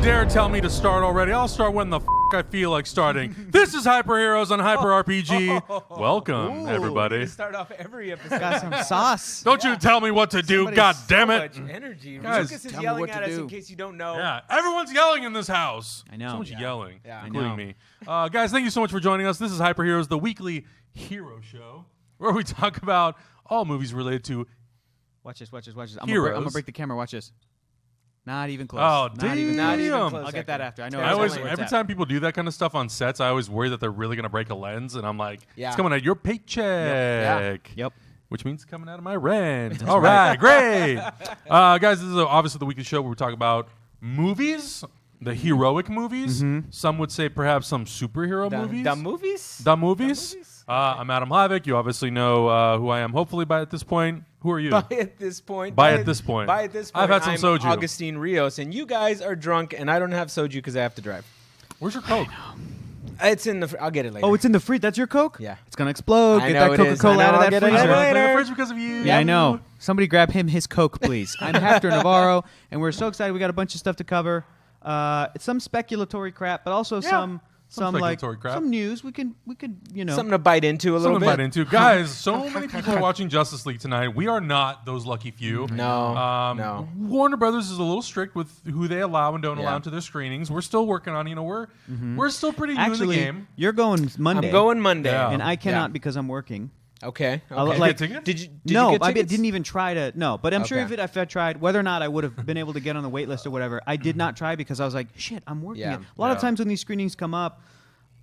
dare tell me to start already. I'll start when the I feel like starting. This is Hyper Heroes on Hyper RPG. Welcome, everybody. To start off every episode. Got some sauce. Don't you tell me what to do, God damn it. So much energy. Guys, Lucas is tell me yelling what at to us do. in case you don't know. Yeah, everyone's yelling in this house. I know. So much Yeah. yelling, Yeah. I including know. me. Guys, thank you so much for joining us. This is Hyper Heroes, the weekly hero show, where we talk about all movies related to Watch this. I'm Heroes. gonna break the camera. Watch this. Not even close. Oh, not even damn. close. I'll get that after. I know. I always, exactly where it's every at. time people do that kind of stuff on sets, I always worry that they're really going to break a lens, and I'm like, Yeah. it's coming out of your paycheck. Yep. Which means it's coming out of my rent. All right, great. Guys, this is obviously the weekly show where we talk about movies, the heroic movies. Some would say perhaps some superhero movies. The movies? The movies. movies? I'm Adam Hlavik. You obviously know who I am, hopefully, by at this point. Who are you? By at this point. By at this point. I've had some I'm soju. Augustine Rios, and you guys are drunk, and I don't have soju because I have to drive. Where's your Coke? It's in the. I'll get it later. Oh, it's in the fridge. That's your Coke? Yeah. It's gonna explode. I Get know that it is. Coca-Cola I out know. of I'll that get it freezer. later. In the fridge because of you. Yeah, I know. Somebody grab him his Coke, please. I'm Hector Navarro, and we're so excited. We got a bunch of stuff to cover. It's some speculatory crap, but also some like speculatory crap. some news. We could something to bite into a little Something to bit. bite into. Guys, so many people are watching Justice League tonight. We are not those lucky few. No. Warner Brothers is a little strict with who they allow and don't Yeah. allow into their screenings. We're still working on, we're still pretty new Actually, in the game. you're going Monday. I'm going Monday. Yeah. and I cannot Yeah. because I'm working. Okay. I'll- okay. like- Did you get tickets? Did No, you get I tickets? didn't even try to. No, but I'm sure Okay. if I tried, whether or not I would have been able to get on the wait list or whatever, I did not try because I was like, shit, I'm working. Yeah. A lot of Yeah. times when these screenings come up,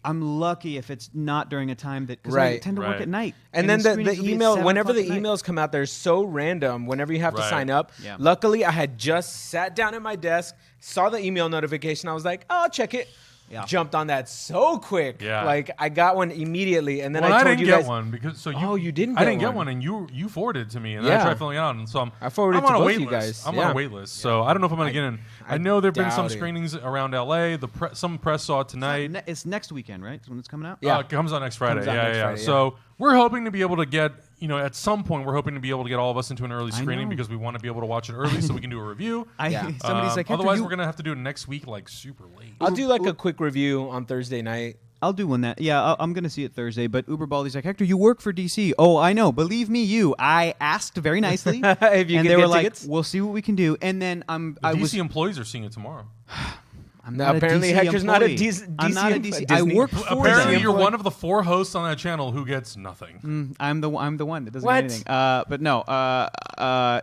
I'm lucky if it's not during a time that because I Right. tend to work Right. at night. And then the screenings will be at email, 7 whenever the o'clock at night. emails come out, they're so random. Whenever you have to Right. sign up. Yeah. Luckily, I had just sat down at my desk, saw the email notification. I was like, oh, I'll check it. Yeah. Jumped on that so quick. Yeah. Like, I got one immediately. And then Well, I I told didn't you get guys. one because Oh, you didn't I get didn't get one. one, and you forwarded it to me, and then I Yeah. tried filling it out, and so I forwarded I'm it to on a both wait you list. guys. I'm Yeah. on a wait list, so I don't know if I'm going to get in. I know there've been some doubt it. screenings around LA. Some press saw it tonight. It's next weekend, right? Is when it's coming out. Yeah. It comes out next Friday. Comes out Yeah, next yeah. Friday, yeah. So we're hoping to be able to get, at some point, we're hoping to be able to get all of us into an early I screening know. because we want to be able to watch it early so we can do a review. Yeah. Somebody's like, Hector, Otherwise, we're going to have to do it next week, like super late. I'll do like a quick review on Thursday night. I'll do one that. Yeah, I'm going to see it Thursday. But Uber Baldy's like, Hector, you work for DC. Oh, I know. Believe me, I asked very nicely, If you and could they were get like, tickets? "We'll see what we can do." And then The I DC was. employees are seeing it tomorrow. I'm No, not apparently a DC Hector's not a employee. DC I'm not a DC. I Disney- work for Apparently, them. you're one of the 4 hosts on that channel who gets nothing. I'm the one that doesn't What? get anything. But no.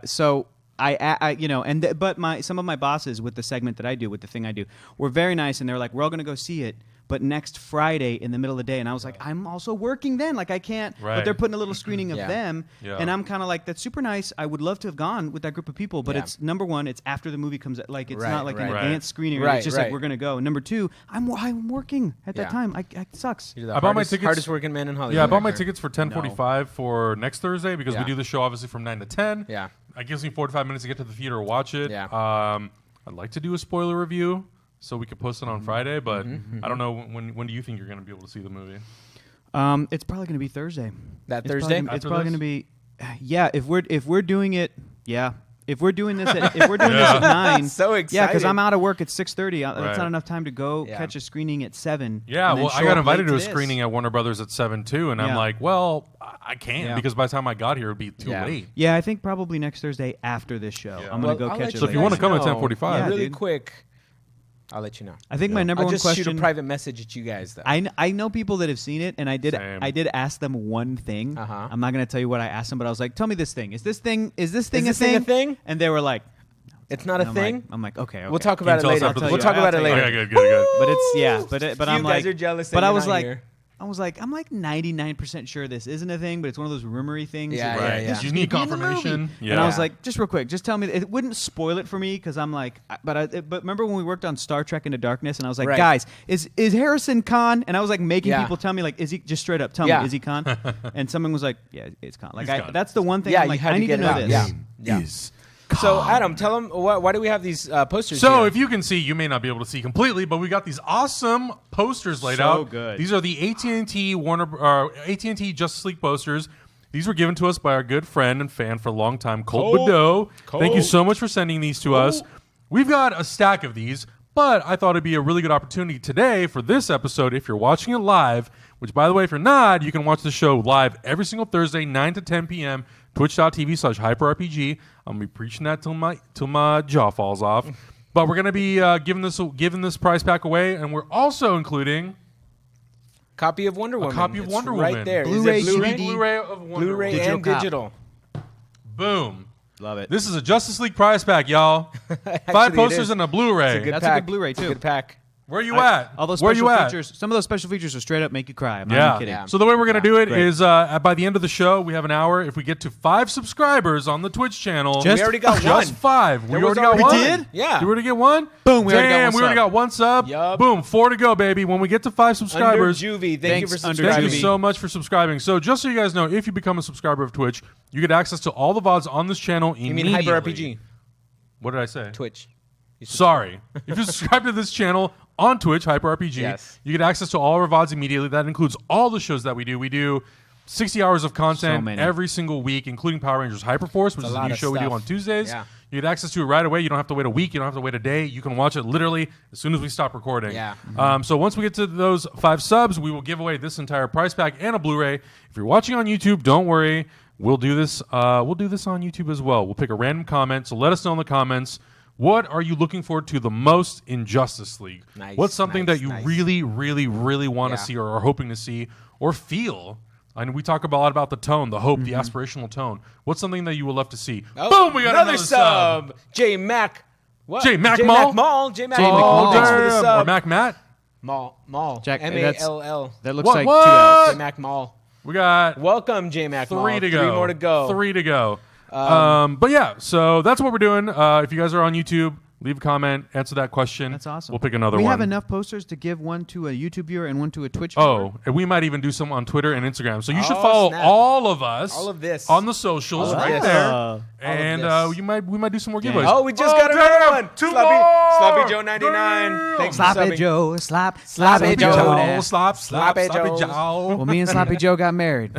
So but some of my bosses with the segment that I do, with the thing I do, were very nice, and they were like, "We're all going to go see it, but next Friday in the middle of the day." And I was like, "I'm also working then. Like I can't." Right. But they're putting a little screening of Yeah. them, Yeah. and I'm kind of like, "That's super nice. I would love to have gone with that group of people, but Yeah. it's number one. It's after the movie comes out. Like it's Right, not like an right. advanced screening. Right, It's just right. like we're going to go. Number two, I'm working at that Yeah. time. It sucks. You're the I bought my hardest- tickets- hardest working man in Hollywood. Yeah, I bought my Hector. tickets for 10:45 for next Thursday because we Yeah. do the show obviously from 9 to 10. Yeah. It gives me 45 minutes to get to the theater and watch it. Yeah. I'd like to do a spoiler review so we could post it on Friday, but Mm-hmm. I don't know when do you think you're going to be able to see the movie? It's probably going to be Thursday. That It's Thursday? Probably, it's After probably this? going to be, yeah. If we're doing it, yeah. If we're doing this at 9, So yeah, because excited. I'm out of work at 6:30. Right. That's not enough time to go Yeah. catch a screening at 7. Yeah, and then well, I show got up invited late to a this. screening at Warner Brothers at 7 too, and I'm Yeah. like, well, I can't Yeah. because by the time I got here, it would be too Yeah. late. Yeah, I think probably next Thursday after this show. Yeah. I'm Well, going to go I'll catch let it. So if you later. wanna come at know 10:45. Yeah, really dude. quick, I'll let you know. I think my number I'll one just question. shoot a private message at you guys, though. I know people that have seen it, and I did Same. ask them one thing. Uh-huh. I'm not going to tell you what I asked them, but I was like, "Tell me this thing. Is this thing Is a this thing a thing?" thing? And they were like, It's not a and thing? I'm like, okay. We'll talk Can about you it tell us later. after the We'll show? talk about it I'll tell you. later. Okay, good. But it's but You I'm guys like, are jealous that but I you're was not like, here. I'm like 99% sure this isn't a thing, but it's one of those rumory things. Yeah, of, yeah, like, yeah. this You could need be in the confirmation. movie. Yeah. And I was Yeah. like, just real quick, just tell me. It wouldn't spoil it for me because I'm like, but remember when we worked on Star Trek Into Darkness, and I was like, Right. guys, is Harrison Khan? And I was like making Yeah. people tell me, like, is he just straight up tell Yeah. me, is he Khan? And someone was like, yeah, it's Khan. Like, He's Khan. that's the one thing. Yeah, I'm you like, had I to need get to it know out. this. Yeah. Is So, Adam, tell them why do we have these posters So here? if you can see, you may not be able to see completely, but we got these awesome posters laid So out. good. These are the AT&T Justice League posters. These were given to us by our good friend and fan for a long time, Colt Badeau. Thank you so much for sending these to us. We've got a stack of these, But I thought it'd be a really good opportunity today for this episode, if you're watching it live, which, by the way, if you're not, you can watch the show live every single Thursday, 9 to 10 p.m., twitch.tv/hyperrpg. I'm going to be preaching that till my jaw falls off. But we're going to be giving this prize pack away, and we're also including... Copy of Wonder Woman. A copy of it's Wonder right Woman. there. Blu-ray, Is it Blu-ray? DVD? Blu-ray of Wonder Blu-ray Woman. and cop. digital. Boom. Love it. This is a Justice League prize pack, y'all. 5 posters and a Blu-ray. It's a good That's pack. a good Blu-ray, It's a too. good pack. Where you at? All those Where special you at? features. Some of those special features will straight up make you cry. I'm not Yeah. even kidding. Yeah. So the way we're going to do it great. is by the end of the show, we have an hour. If we get to 5 subscribers on the Twitch channel, Just- We already got just one. 5. We There was already got already one. one. Yeah. You already get one? Boom, we already got Damn, one we already sub. got one sub. Yup. Boom, 4 to go, baby. When we get to 5 subscribers, Under Juvie. Thank you for Thanks, Under subscribing. thank you so much for subscribing. So just so you guys know, if you become a subscriber of Twitch, you get access to all the VODs on this channel You immediately. mean Hyper RPG? What did I say? Twitch. Sorry. If you subscribe to this channel on Twitch, Hyper RPG, Yes. you get access to all our VODs immediately. That includes all the shows that we do. We do 60 hours of So content many. every single week, including Power Rangers Hyperforce, which is a lot new of show we do stuff. on Tuesdays. Yeah. You get access to it right away. You don't have to wait a week. You don't have to wait a day. You can watch it literally as soon as we stop recording. Yeah. So once we get to those 5 subs, we will give away this entire prize pack and a Blu-ray. If you're watching on YouTube, don't worry. We'll do this. We'll do this on YouTube as well. We'll pick a random comment. So let us know in the comments. What are you looking forward to the most in Justice League? Nice, What's something nice, that you nice. really, really, really want to Yeah. see or are hoping to see or feel? And we talk a lot about the tone, the hope, the aspirational tone. What's something that you would love to see? Oh, Boom! We got another sub. J Mac. What? J Mac J Mall? Mac Mall. J Mac J Mac Mall. Mall. Thanks for the Or sub. Mac Matt. Mall. Jack, that's- MALL. That looks What- like what? 2 L's. J Mac Mall. We got Welcome, J Mac Mall. 3 to go. 3 more to go. 3 to go. But yeah, so that's what we're doing. If you guys are on YouTube, leave a comment, answer that question. That's awesome. We'll pick another we one. have enough posters to give one to a YouTube viewer and one to a Twitch viewer. Oh, and we might even do some on Twitter and Instagram. So you should Oh, follow snap. all of us. All of this. on the socials All of right this. there. of And this. we might do some more Dang. giveaways. Oh, we just got another damn, one. 2 Sloppy, more. Sloppy Joe 99. Damn. Thanks for Sloppy subbing. Joe, Sloppy Sloppy Joe. Joe. there. Sloppy Joes. Joe. Well, me and Sloppy Joe got married.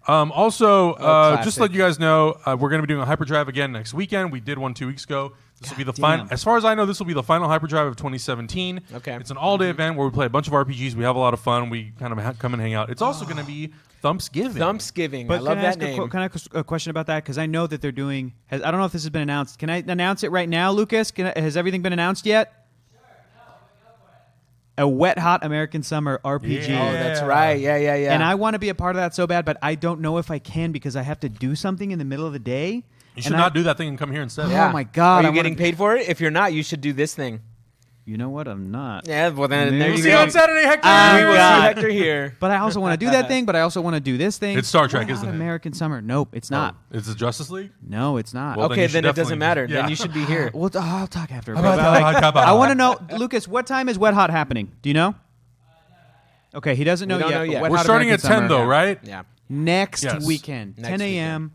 Also, classic. just to let you guys know, we're going to be doing a hyperdrive again next weekend. We did one 2 weeks ago. This will be the final. damn. As far as I know, this will be the final hyperdrive of 2017. Okay. It's an all-day event where we play a bunch of RPGs. We have a lot of fun. We kind of come and hang out. It's also going to be Thumpsgiving. Thumpsgiving. I But love can I that ask name. can I ask a question about that? Because I know that they're doing. I don't know if this has been announced. Can I announce it right now, Lucas? Has everything been announced yet? A wet hot American summer RPG. Yeah. Oh, that's right. Yeah. And I want to be a part of that so bad, but I don't know if I can because I have to do something in the middle of the day. You should And not do that thing and come here instead. Yeah. Oh my God, Are I you getting wanna- paid for it? If you're not, you should do this thing. You know what? I'm not. Yeah. Well, then there We'll you See go. you on Saturday, Hector. We will see God. Hector here. But I also want to do that thing, but I also want to do this thing. It's Star Trek, Wet isn't hot it? American summer. Nope, it's not. It's the Justice League? No, it's not. Well, then Okay, you should then it definitely- doesn't matter. yeah. Then you should be here. Well, I'll talk after. How about but, that? like, How about I that? want to know, Lucas, what time is Wet Hot happening? Do you know? Okay, he doesn't know We don't yet. know but yet. Wet We're Hot starting American at 10, Summer, though, right? Yeah. Next Yes. weekend, Next 10 a.m.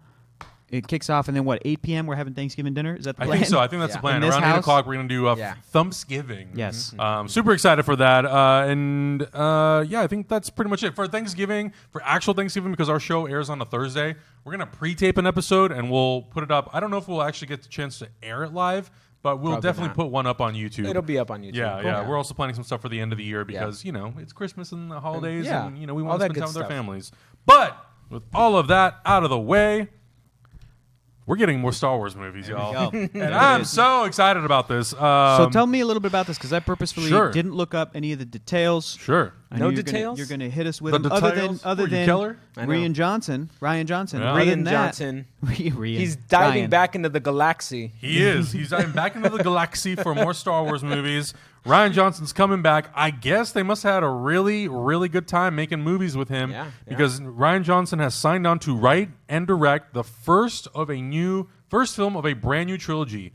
It kicks off, and then what? 8 p.m. We're having Thanksgiving dinner. Is that the I plan? think so. I think that's Yeah. the plan. In this Around 8 house? o'clock, we're going to do Yeah. Thumpsgiving. Yes. Super excited for that. Yeah, I think that's pretty much it. For Thanksgiving, for actual Thanksgiving, because our show airs on a Thursday, we're going to pre-tape an episode and we'll put it up. I don't know if we'll actually get the chance to air it live, but we'll Probably definitely not. put one up on YouTube. It'll be up on YouTube. Yeah, Cool. yeah. We're also planning some stuff for the end of the year because, it's Christmas and the holidays Yeah. and, we All want to that spend good time with our stuff. families. But with all of that out of the way, we're getting more Star Wars movies, y'all. go. And I'm so excited about this. So tell me a little bit about this because I purposefully Sure. didn't look up any of the details. Sure. I No know details? You're gonna hit us with The them. Other details? than Were you Keller? I know. Ryan Johnson. Yeah. Other Rian than that- Johnson. Rian. He's diving Ryan. back into the galaxy. He is. He's diving back into the galaxy for more Star Wars movies. Ryan Johnson's coming back. I guess they must have had a really, really good time making movies with him Yeah, yeah. because Ryan Johnson has signed on to write and direct the first film of a brand new trilogy.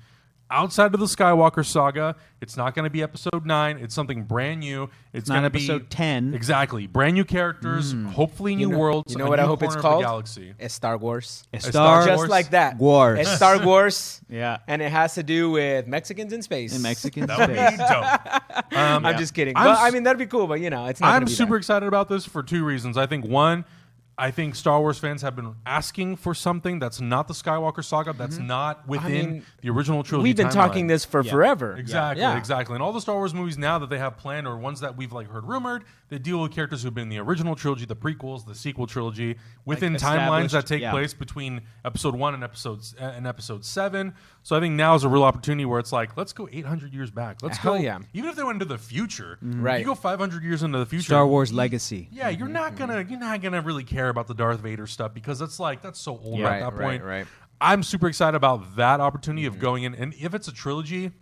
Outside of the Skywalker saga, it's not going to be episode 9. It's something brand new. It's not going to episode be 10. Exactly. Brand new characters, hopefully new worlds. You know a what I new hope it's corner of the called? Galaxy. It's Star Wars. A Star Star Wars. Just like that. Wars. It's Star Wars. Yeah. And it has to do with Mexicans in space. In Mexican That would be space. dope. I'm just kidding. I'm but s- I mean, that'd be cool, but it's not I'm gonna be super that. excited about this for 2 reasons. I think one, I think Star Wars fans have been asking for something that's not the Skywalker saga, that's not within the original trilogy. We've been timeline. talking this for forever. Exactly, Yeah. exactly. And all the Star Wars movies now that they have planned, or ones that we've heard rumored, they deal with characters who've been in the original trilogy, the prequels, the sequel trilogy, within timelines that take place between Episode 1 and Episode 7. So I think now is a real opportunity where it's like, let's go 800 years back. Let's go. Yeah. Even if they went into the future, Right. you go 500 years into the future. Star Wars legacy. Yeah, you're not gonna really care about the Darth Vader stuff because that's so old at that point. Right. I'm super excited about that opportunity of going in, and if it's a trilogy,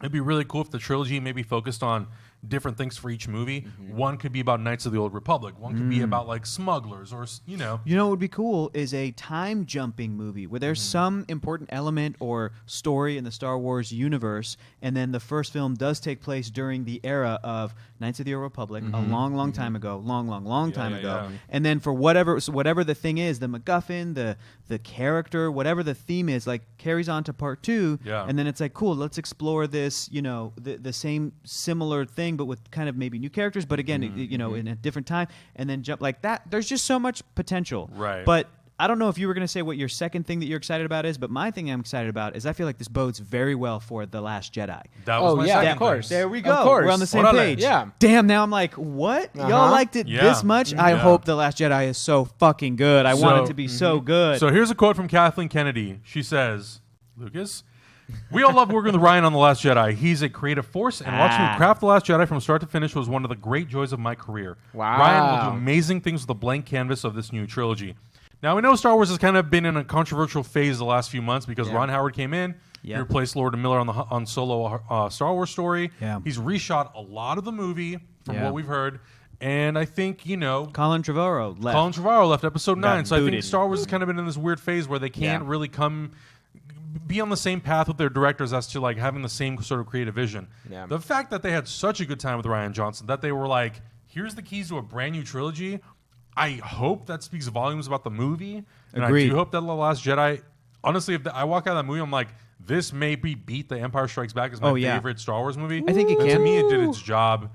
it'd be really cool if the trilogy maybe focused on different things for each movie. One could be about Knights of the Old Republic. One could be about smugglers, or You know what would be cool is a time jumping movie where there's some important element or story in the Star Wars universe, and then the first film does take place during the era of Knights of the Old Republic, a long time ago, long time ago. Yeah. And then for whatever the thing is, the MacGuffin, the character, whatever the theme is, carries on to part 2. Yeah. And then it's cool, let's explore this, the same similar thing, but with kind of maybe new characters, but again, in a different time, and then jump like that. There's just so much potential. Right. But I don't know if you were going to say what your second thing that you're excited about is, but my thing I'm excited about is I feel like this bodes very well for The Last Jedi. that was my second of course. thing. There we go. Of course. We're on the same Orale. page. Yeah. Damn, now I'm like, what? Y'all liked it Yeah. this much? I Yeah. hope The Last Jedi is so fucking good. I want it to be so good. So here's a quote from Kathleen Kennedy. She says, Lucas, we all love working with Ryan on The Last Jedi. He's a creative force, and watching him craft The Last Jedi from start to finish was one of the great joys of my career. Wow. Ryan will do amazing things with the blank canvas of this new trilogy. Now, we know Star Wars has kind of been in a controversial phase the last few months because Ron Howard came in. He replaced Lord and Miller on Solo Star Wars story. Yeah. He's reshot a lot of the movie from what we've heard. And I think, Colin Trevorrow left. Colin Trevorrow left Episode 9. So I think booted. Star Wars has kind of been in this weird phase where they can't really be on the same path with their directors as to having the same sort of creative vision. Yeah. The fact that they had such a good time with Rian Johnson, that they were like, here's the keys to a brand new trilogy, I hope that speaks volumes about the movie. And Agreed. I do hope that The Last Jedi, honestly, if I walk out of that movie, I'm like, this may beat The Empire Strikes Back as my favorite Star Wars movie. I think it And can. to me, it did its job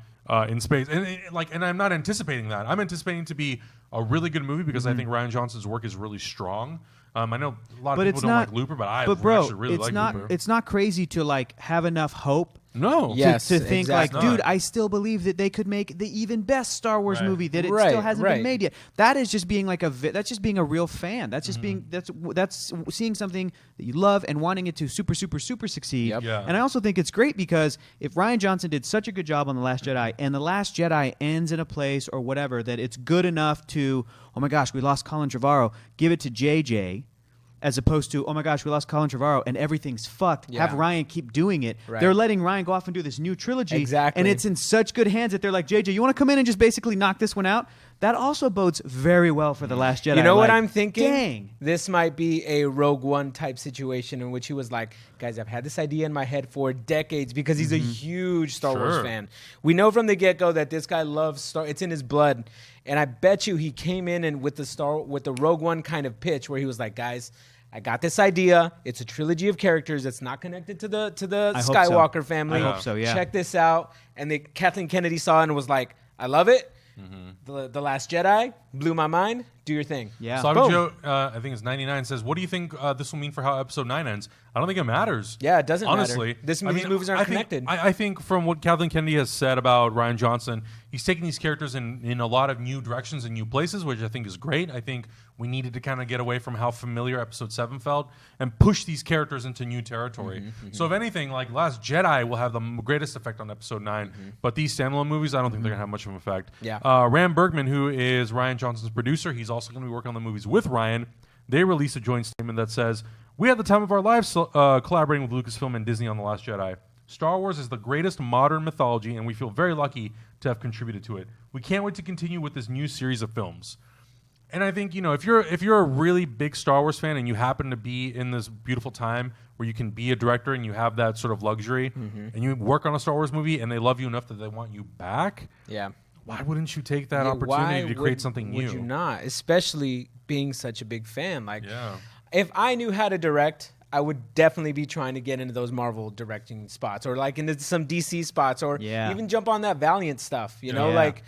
in space. And I'm not anticipating that. I'm anticipating to be a really good movie because I think Rian Johnson's work is really strong. I know a lot of people don't like Looper, but I actually really like Looper. It's not crazy to have enough hope. No. Yes. To think exactly. dude, I still believe that they could make the even best Star Wars movie that it Right, still hasn't right. been made yet. That is just being that's just being a real fan. That's just being that's seeing something that you love and wanting it to super succeed. Yep. Yeah. And I also think it's great because if Rian Johnson did such a good job on The Last Jedi and The Last Jedi ends in a place or whatever that it's good enough to, oh my gosh, we lost Colin Trevorrow, give it to JJ. As opposed to, oh my gosh, we lost Colin Trevorrow and everything's fucked. Yeah. Have Ryan keep doing it. Right. They're letting Ryan go off and do this new trilogy. Exactly. And it's in such good hands that they're like, JJ, you want to come in and just basically knock this one out? That also bodes very well for The Last Jedi. You know what I'm thinking? Dang. This might be a Rogue One type situation in which he was like, guys, I've had this idea in my head for decades because he's a huge Star Wars fan. We know from the get-go that this guy loves Star. It's in his blood. And I bet you he came in and with the Rogue One kind of pitch where he was like, guys, I got this idea. It's a trilogy of characters that's not connected to the Skywalker family. I hope so, yeah. Check this out. And Kathleen Kennedy saw it and was like, I love it. The Last Jedi blew my mind. Do your thing. Yeah. Slavic Boom. Joe, I think it's 99, says, what do you think this will mean for how Episode 9 ends? I don't think it matters. Yeah, it doesn't honestly. matter. These movies aren't connected. I think from what Kathleen Kennedy has said about Rian Johnson, he's taking these characters in a lot of new directions and new places, which I think is great. I think we needed to kind of get away from how familiar Episode 7 felt and push these characters into new territory. So if anything, Last Jedi will have the greatest effect on Episode 9, but these standalone movies, I don't think they're going to have much of an effect. Yeah. Ram Bergman, who is Rian Johnson's producer, he's also going to be working on the movies with Ryan. They released a joint statement that says, we had the time of our lives collaborating with Lucasfilm and Disney on The Last Jedi. Star Wars is the greatest modern mythology, and we feel very lucky to have contributed to it. We can't wait to continue with this new series of films. And I think, if you're a really big Star Wars fan and you happen to be in this beautiful time where you can be a director and you have that sort of luxury and you work on a Star Wars movie and they love you enough that they want you back, why wouldn't you take that opportunity to create something new? Would you not? Especially being such a big fan. If I knew how to direct, I would definitely be trying to get into those Marvel directing spots, or like into some DC spots, or even jump on that Valiant stuff, you know, like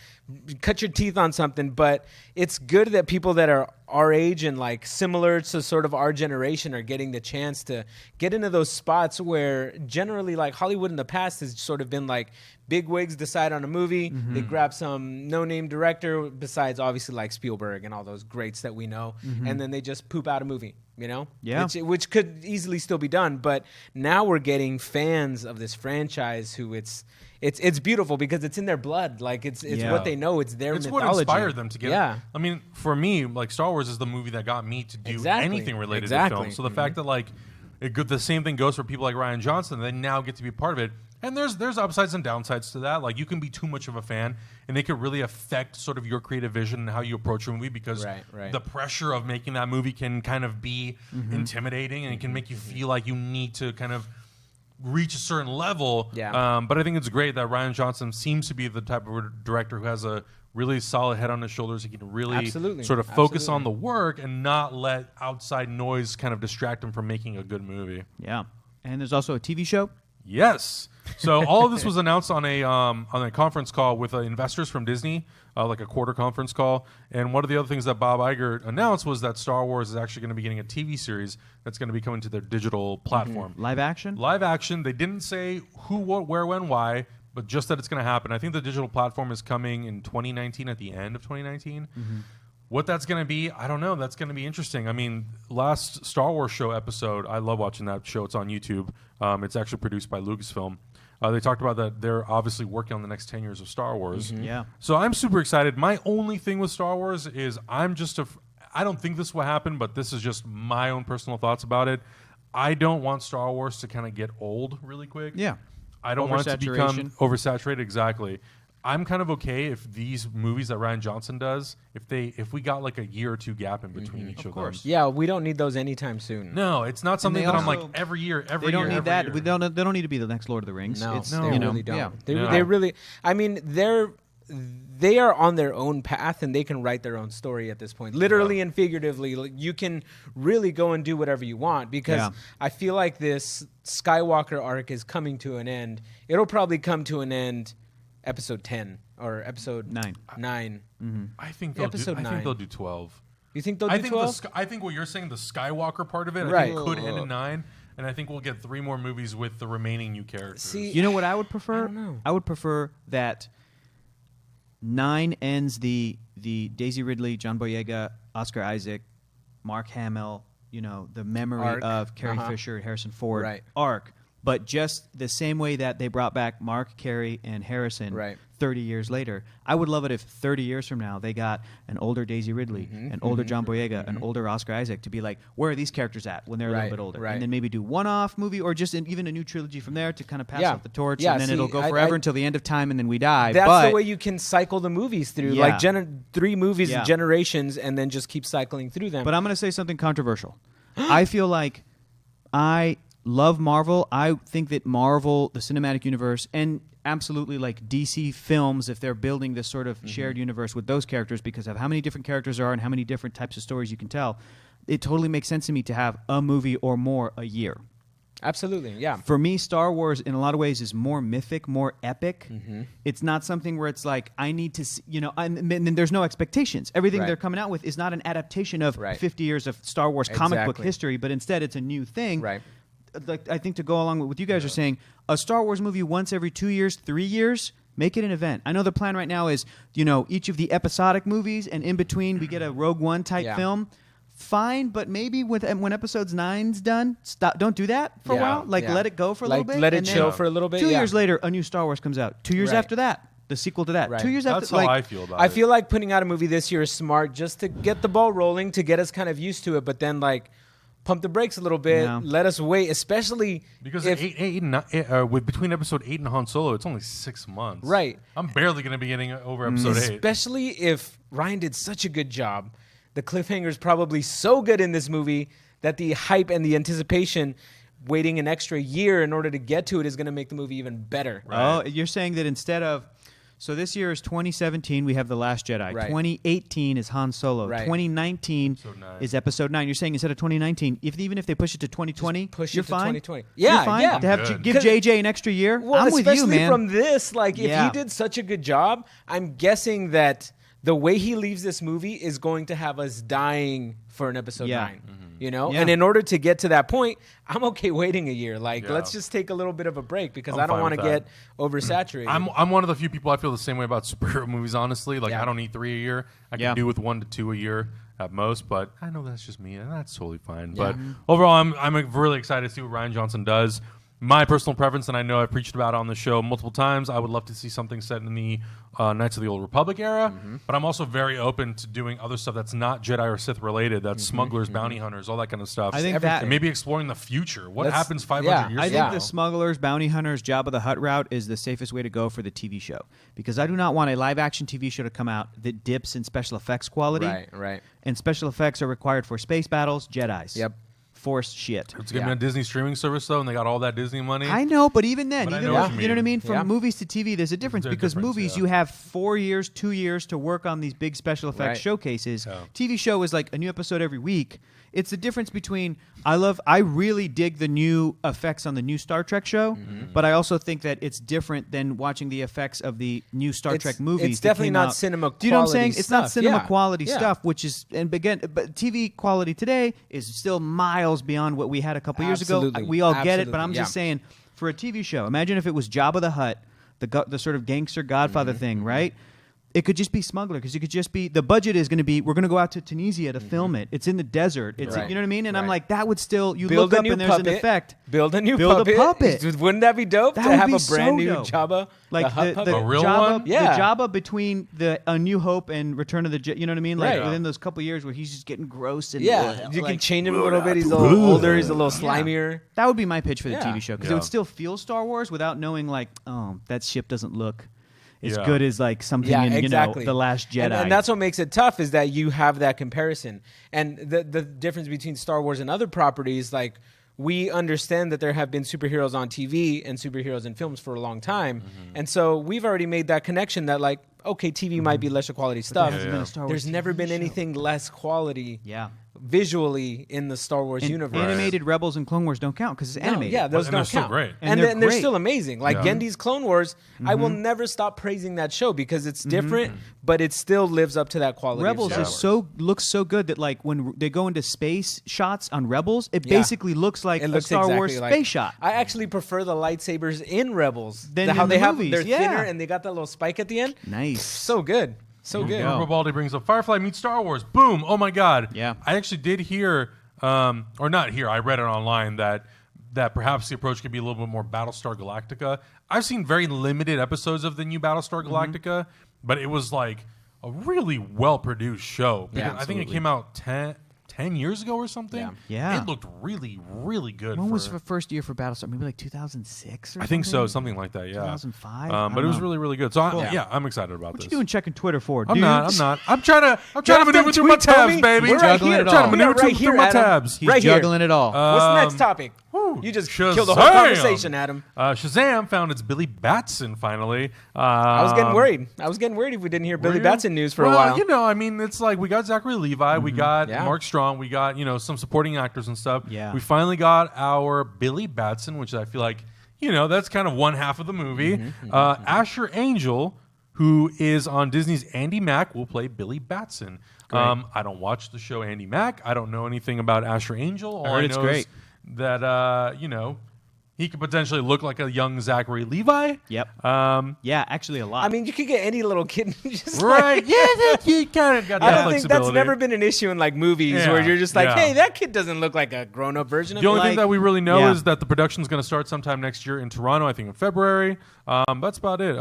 cut your teeth on something. But it's good that people that are our age and like similar to sort of our generation are getting the chance to get into those spots where generally like Hollywood in the past has sort of been like big wigs decide on a movie, they grab some no-name director besides obviously like Spielberg and all those greats that we know, and then they just poop out a movie. You know, which could easily still be done, but now we're getting fans of this franchise who it's beautiful because it's in their blood, like it's what they know, it's their mythology. What inspired them to get. I mean, for me, like Star Wars is the movie that got me to do anything related to film. So the fact that like the same thing goes for people like Rian Johnson, they now get to be part of it. And there's upsides and downsides to that. Like you can be too much of a fan, and it could really affect sort of your creative vision and how you approach a movie because the pressure of making that movie can kind of be intimidating, and it can make you feel like you need to kind of reach a certain level. But I think it's great that Rian Johnson seems to be the type of director who has a really solid head on his shoulders. He can really sort of focus on the work and not let outside noise kind of distract him from making a good movie. Yeah. And there's also a TV show. Yes. So all of this was announced on a conference call with investors from Disney, like a quarter conference call. And one of the other things that Bob Iger announced was that Star Wars is actually going to be getting a TV series that's going to be coming to their digital platform. Live action? Live action. They didn't say who, what, where, when, why, but just that it's going to happen. I think the digital platform is coming in 2019, at the end of 2019. What that's going to be, I don't know. That's going to be interesting. I mean, last Star Wars show episode, I love watching that show. It's on YouTube. It's actually produced by Lucasfilm. They talked about that they're obviously working on the next 10 years of Star Wars. So I'm super excited. My only thing with Star Wars is I don't think this will happen, but this is just my own personal thoughts about it. I don't want Star Wars to kind of get old really quick. I don't want it to become oversaturated. Exactly. I'm kind of okay if these movies that Rian Johnson does, if we got like a year or two gap in between each of them. Yeah, we don't need those anytime soon. No, it's not something that I'm like every year. They don't need that. They don't need to be the next Lord of the Rings. No, they really don't. They really. I mean, they are on their own path and they can write their own story at this point, literally and figuratively. Like, you can really go and do whatever you want because I feel like this Skywalker arc is coming to an end. It'll probably come to an end. Episode 10 or episode 9. I think they'll do 12. You think they'll do 12? I think what you're saying, the Skywalker part of it, I think could end in 9, and I think we'll get 3 more movies with the remaining new characters. See, you know what I would prefer? I don't know. I would prefer that 9 ends the Daisy Ridley, John Boyega, Oscar Isaac, Mark Hamill, the memory of Carrie Fisher, Harrison Ford arc. But just the same way that they brought back Mark, Carrie, and Harrison 30 years later. I would love it if 30 years from now they got an older Daisy Ridley, an older John Boyega, an older Oscar Isaac to be like, where are these characters at when they're a little bit older? And then maybe do one-off movie or just even a new trilogy from there to kind of pass off the torch. And then it'll go forever until the end of time and then we die. That's the way you can cycle the movies through. Like 3 movies in generations and then just keep cycling through them. But I'm going to say something controversial. I feel like I love Marvel. I think that Marvel, the cinematic universe, and absolutely like DC films, if they're building this sort of shared universe with those characters because of how many different characters there are and how many different types of stories you can tell, it totally makes sense to me to have a movie or more a year. Absolutely, yeah. For me, Star Wars, in a lot of ways, is more mythic, more epic. It's not something where it's like, I need to, and there's no expectations. Everything they're coming out with is not an adaptation of 50 years of Star Wars comic book history, but instead it's a new thing. Like, I think to go along with what you guys are saying, a Star Wars movie once every 2 years, 3 years, make it an event. I know the plan right now is, each of the episodic movies, and in between we get a Rogue One type film. Fine, but maybe when episodes 9's done, stop. Don't do that for a while. Let it go for a little bit. Let it chill for a little bit. 2 years later, a new Star Wars comes out. 2 years after that, the sequel to that. 2 years after. That's how I feel about it. I feel like putting out a movie this year is smart, just to get the ball rolling, to get us kind of used to it. But then pump the brakes a little bit. Let us wait, especially because between episode 8 and Han Solo, it's only 6 months. I'm barely going to be getting over episode 8. Especially if Ryan did such a good job. The cliffhanger is probably so good in this movie that the hype and the anticipation, waiting an extra year in order to get to it, is going to make the movie even better. Oh, you're saying that instead of So this year is 2017. We have The Last Jedi. Right. 2018 is Han Solo. Right. 2019 is Episode 9. You're saying instead of 2019, even if they push it to 2020, push you're it to fine? 2020. Yeah, you're fine? yeah. To have give JJ an extra year? Well, I'm with you, especially man. from this, like, if he did such a good job, I'm guessing that the way he leaves this movie is going to have us dying for an Episode 9. You know? Yeah. And in order to get to that point, I'm okay waiting a year. Like, let's just take a little bit of a break because I don't want to get oversaturated. I'm one of the few people I feel the same way about superhero movies, honestly. Like, I don't need 3 a year. I can do with 1 to 2 a year at most, but I know that's just me, and that's totally fine. But overall, I'm really excited to see what Rian Johnson does. My personal preference, and I know I've preached about it on the show multiple times, I would love to see something set in the Knights of the Old Republic era, but I'm also very open to doing other stuff that's not Jedi or Sith related, that's smugglers, bounty hunters, all that kind of stuff. I think that, and maybe exploring the future. What happens 500 years from now? I think the smugglers, bounty hunters, Jabba the Hutt route is the safest way to go for the TV show, because I do not want a live-action TV show to come out that dips in special effects quality. Right. And special effects are required for space battles, Jedis. Yep. Force shit. It's going to be on Disney streaming service, though, and they got all that Disney money. I know, but even then, But you know what I mean? From movies to TV, there's a difference, There's a because difference, movies, you have 4 years, 2 years to work on these big special effects showcases. TV show is like a new episode every week. It's the difference between I really dig the new effects on the new Star Trek show, but I also think that it's different than watching the effects of the new Star Trek movies. It's definitely not cinema quality. Do you know what I'm saying? It's not cinema Yeah. quality stuff, which is but TV quality today is still miles beyond what we had a couple years ago. Absolutely. We all get it, but Absolutely. I'm just saying, for a TV show, imagine if it was Jabba the Hutt, the sort of gangster Godfather thing, right? It could just be smuggler, because it could just be, the budget is going to be, we're going to go out to Tunisia to film it. It's in the desert. It's you know what I mean? And I'm like, that would still, you Build look a up new and there's puppet. an effect. Build a new Build puppet. a puppet. Wouldn't that be dope That to would have be a brand so new dope. Jabba? Like the Hutt puppet? A real Jabba, one? the Yeah. Jabba between the A New Hope and Return of the Jedi, you know what I mean? Like Right. within those couple years where he's just getting gross and You like, can change him a little bit. He's a little older. He's a little slimier. that would be my pitch for the Yeah. TV show, because it would still feel Star Wars without knowing like, oh, that ship doesn't look as Yeah. good as like something in The Last Jedi. And that's what makes it tough, is that you have that comparison. And the difference between Star Wars and other properties, like, we understand that there have been superheroes on TV and superheroes in films for a long time. And so we've already made that connection that, like, okay, TV might be lesser quality stuff. hasn't been a Star Wars There's never TV been show. anything less quality Yeah. visually in the Star Wars And universe. animated Rebels and Clone Wars don't count because it's No, animated. yeah, those And don't they're still count. great. And And they're they're great. still amazing. Like Gendy's Clone Wars, I will never stop praising that show because it's different, but it still lives up to that quality. Rebels of is Star Wars. looks so good that like when they go into space shots on Rebels, it basically looks like It a looks Star exactly Wars like- space shot. I actually prefer the lightsabers in Rebels. Than how in they the have movies, they're yeah. thinner and they got that little spike at the end. Nice. So good. So good. Rubber Baldy brings up Firefly meets Star Wars. Boom! Oh my God! Yeah. I actually did hear, or not hear. I read it online that perhaps the approach could be a little bit more Battlestar Galactica. I've seen very limited episodes of the new Battlestar Galactica, but it was like a really well produced show. Yeah, Because I think it came out 10 years ago or something. Yeah. It looked really, really good. When was the first year for Battlestar? Maybe like 2006 or I think so, something like that. Yeah, 2005? But it was really, really good. So Cool. I'm excited about What this. you doing checking Twitter for, I'm dude? not. I'm trying to maneuver through my tweets, tabs, homie. baby. We're right here. I'm trying to maneuver Right here, through my Adam. tabs. He's Right here. juggling it all. What's the next topic? You just killed the whole Shazam! conversation, Adam. Shazam found its Billy Batson finally. I was getting worried. I was getting worried if we didn't hear Billy you? Batson news for well, a while. You know, I mean, it's like we got Zachary Levi, we got Yeah. Mark Strong, we got, some supporting actors and stuff. Yeah. We finally got our Billy Batson, which I feel like, that's kind of one half of the movie. Asher Angel, who is on Disney's Andy Mack, will play Billy Batson. I don't watch the show Andy Mack. I don't know anything about Asher Angel. All I it's know great. is that, he could potentially look like a young Zachary Levi. Yep. Yeah, actually a lot. I mean, you could get any little kid. Just Right. Like, Yeah, you kind of got that I don't think flexibility. that's never been an issue in like movies Yeah, where you're just like, yeah. hey, that kid doesn't look like a grown-up version of The me. only thing Like, that we really know Yeah. is that the production is going to start sometime next year in Toronto, I think in February. That's about it.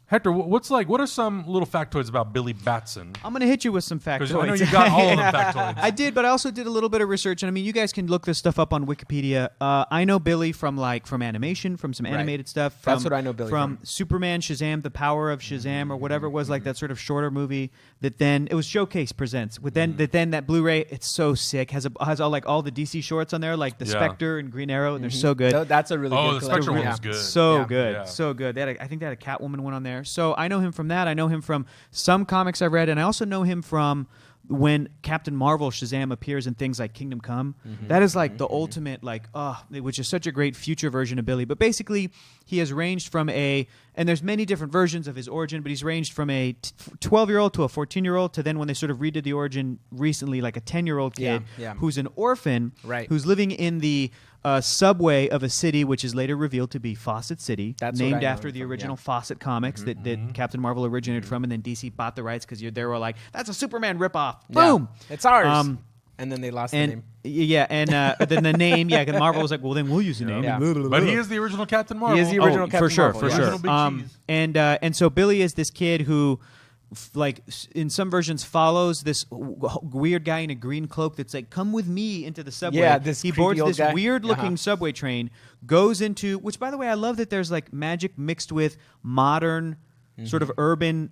Hector, what are some little factoids about Billy Batson? I'm going to hit you with some factoids. Because I know you got all of the factoids. I did, but I also did a little bit of research, and I mean, you guys can look this stuff up on Wikipedia. I know Billy from animation, from some animated stuff. That's what I know Billy from. Superman, Shazam, The Power of Shazam, or whatever it was, like that sort of shorter movie that then it was Showcase Presents. With then that Blu-ray, it's so sick. Has all the DC shorts on there, like the Yeah. Spectre and Green Arrow, and they're so good. That's a really Oh, good the Spectre collection. one Yeah. was good. So Yeah. good, Yeah. so good. I think they had a Catwoman one on there. there. So I know him from that. I know him from some comics I read, and I also know him from when Captain Marvel Shazam appears in things like Kingdom Come. That is like the ultimate, like, which is such a great future version of Billy. But basically, he has ranged from and there's many different versions of his origin, but he's ranged from a 12-year-old to a 14-year-old to then when they sort of redid the origin recently, like a 10-year-old kid who's an orphan, who's living in the subway of a city which is later revealed to be Fawcett City, named after the original Fawcett comics that Captain Marvel originated from, and then DC bought the rights because they were like, that's a Superman ripoff. Boom! It's ours. And then they lost the name. Yeah, and then the name, because Marvel was like, well, then we'll use the name. Yeah. But he is the original Captain Marvel. He is the original Captain Marvel. For sure. And so Billy is this kid who, like, in some versions follows this weird guy in a green cloak that's like, come with me into the subway. Yeah, he boards this guy. weird-looking subway train, goes into, which, by the way, I love that there's, like, magic mixed with modern sort of urban,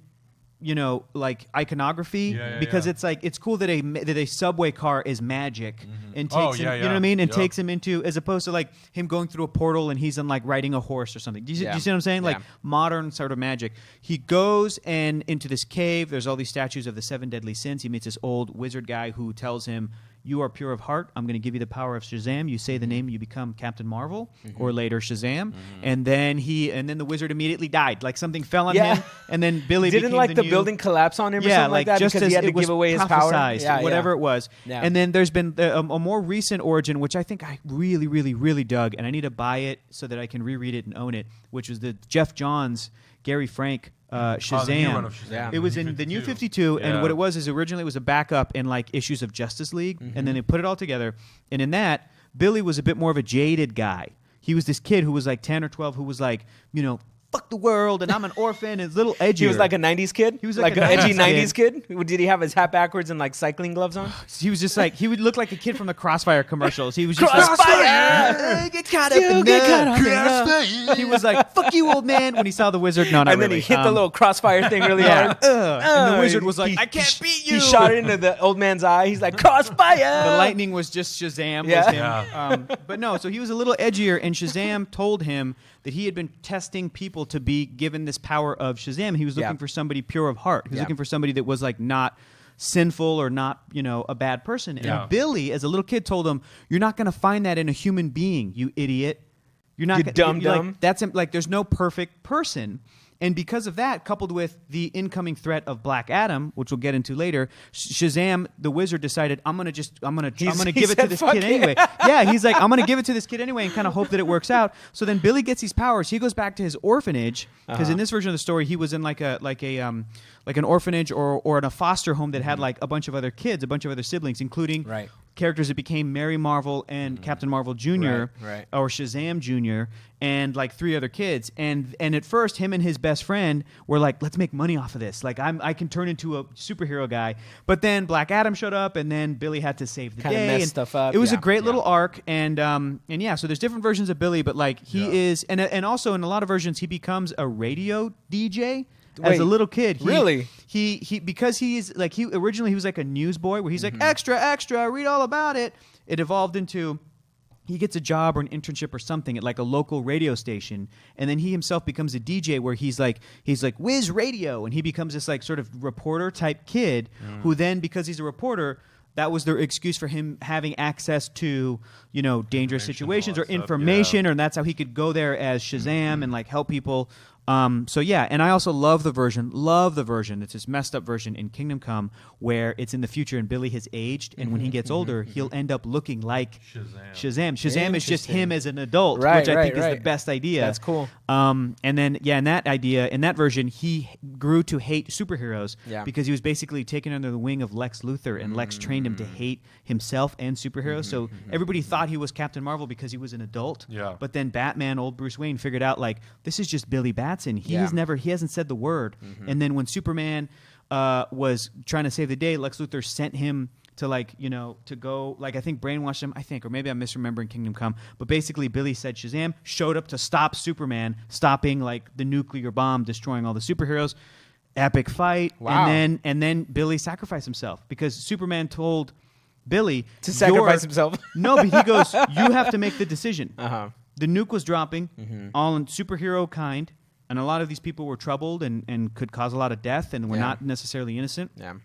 like iconography, because it's like it's cool that a subway car is magic and takes him, you know what I mean, and takes him into, as opposed to like him going through a portal and he's on like riding a horse or something. Do you see what I'm saying? Like modern sort of magic. He goes and into this cave. There's all these statues of the 7 deadly sins. He meets this old wizard guy who tells him, you are pure of heart. I'm going to give you the power of Shazam. You say the name, you become Captain Marvel, or later Shazam. And then the wizard immediately died. Like something fell on him, and then Billy didn't became the building collapse on him or something like that just because he had to give away his power. Whatever it was. Yeah. And then there's been a more recent origin, which I think I really, really, really dug, and I need to buy it so that I can reread it and own it, which was the Jeff Johns, Gary Frank Shazam. It was in the New 52, and what it was is originally it was a backup in like issues of Justice League, and then they put it all together. And in that, Billy was a bit more of a jaded guy. He was this kid who was like 10 or 12 who was like, fuck the world, and I'm an orphan, and it's a little edgy. He was like a 90s kid? He was like an edgy 90s kid? Did he have his hat backwards and like cycling gloves on? He was just like, he would look like a kid from the Crossfire commercials. He was just Crossfire! Get caught up in that. He was like, fuck you, old man, when he saw the wizard. No, not and then really. he hit the little crossfire thing really hard. And the wizard was like, I can't beat you. He shot it into the old man's eye. He's like, Crossfire! The lightning was just Shazam. Was him. But no, so he was a little edgier, and Shazam told him that he had been testing people to be given this power of Shazam. He was looking for somebody pure of heart. He was looking for somebody that was like not sinful or not, a bad person. And Billy, as a little kid, told him, "You're not going to find that in a human being, you idiot. You're not dumb. Like, that's like there's no perfect person." And because of that, coupled with the incoming threat of Black Adam, which we'll get into later, Shazam, the wizard, decided, I'm gonna give it to this kid anyway. He's like, I'm gonna give it to this kid anyway, and kind of hope that it works out. So then Billy gets these powers. He goes back to his orphanage because in this version of the story, he was in like an orphanage or in a foster home that had like a bunch of other kids, a bunch of other siblings, including characters that became Mary Marvel and Captain Marvel Jr. Or Shazam Jr. and like 3 other kids. And at first, him and his best friend were like, let's make money off of this. Like I can turn into a superhero guy. But then Black Adam showed up, and then Billy had to save the day. Kind of messed stuff up. It was a great little arc. And so there's different versions of Billy, but like he is, and also in a lot of versions, he becomes a radio DJ. As a little kid, he because he's like originally he was like a newsboy where he's like extra, read all about it. It evolved into he gets a job or an internship or something at like a local radio station, and then he himself becomes a DJ where he's like whiz radio, and he becomes this like sort of reporter type kid who then, because he's a reporter, that was their excuse for him having access to, dangerous situations or information, and that's how he could go there as Shazam and like help people. And I also love the version. It's this messed up version in Kingdom Come where it's in the future and Billy has aged, and when he gets older, he'll end up looking like Shazam. Shazam is just him as an adult, which I think is the best idea. That's cool. And then, in that version, he grew to hate superheroes because he was basically taken under the wing of Lex Luthor, and Lex trained him to hate himself and superheroes. So everybody thought he was Captain Marvel because he was an adult. Yeah. But then Batman, old Bruce Wayne, figured out like this is just Billy Batson. He hasn't said the word. And then when Superman was trying to save the day, Lex Luthor sent him to to go, I think brainwash him, or maybe I'm misremembering Kingdom Come, but basically Billy said Shazam showed up to stop Superman, stopping the nuclear bomb, destroying all the superheroes. Epic fight. Wow. And then Billy sacrificed himself because Superman told Billy to sacrifice himself. No, but he goes, you have to make the decision. The nuke was dropping, all in superhero kind. And a lot of these people were troubled and could cause a lot of death and were not necessarily innocent. Yeah.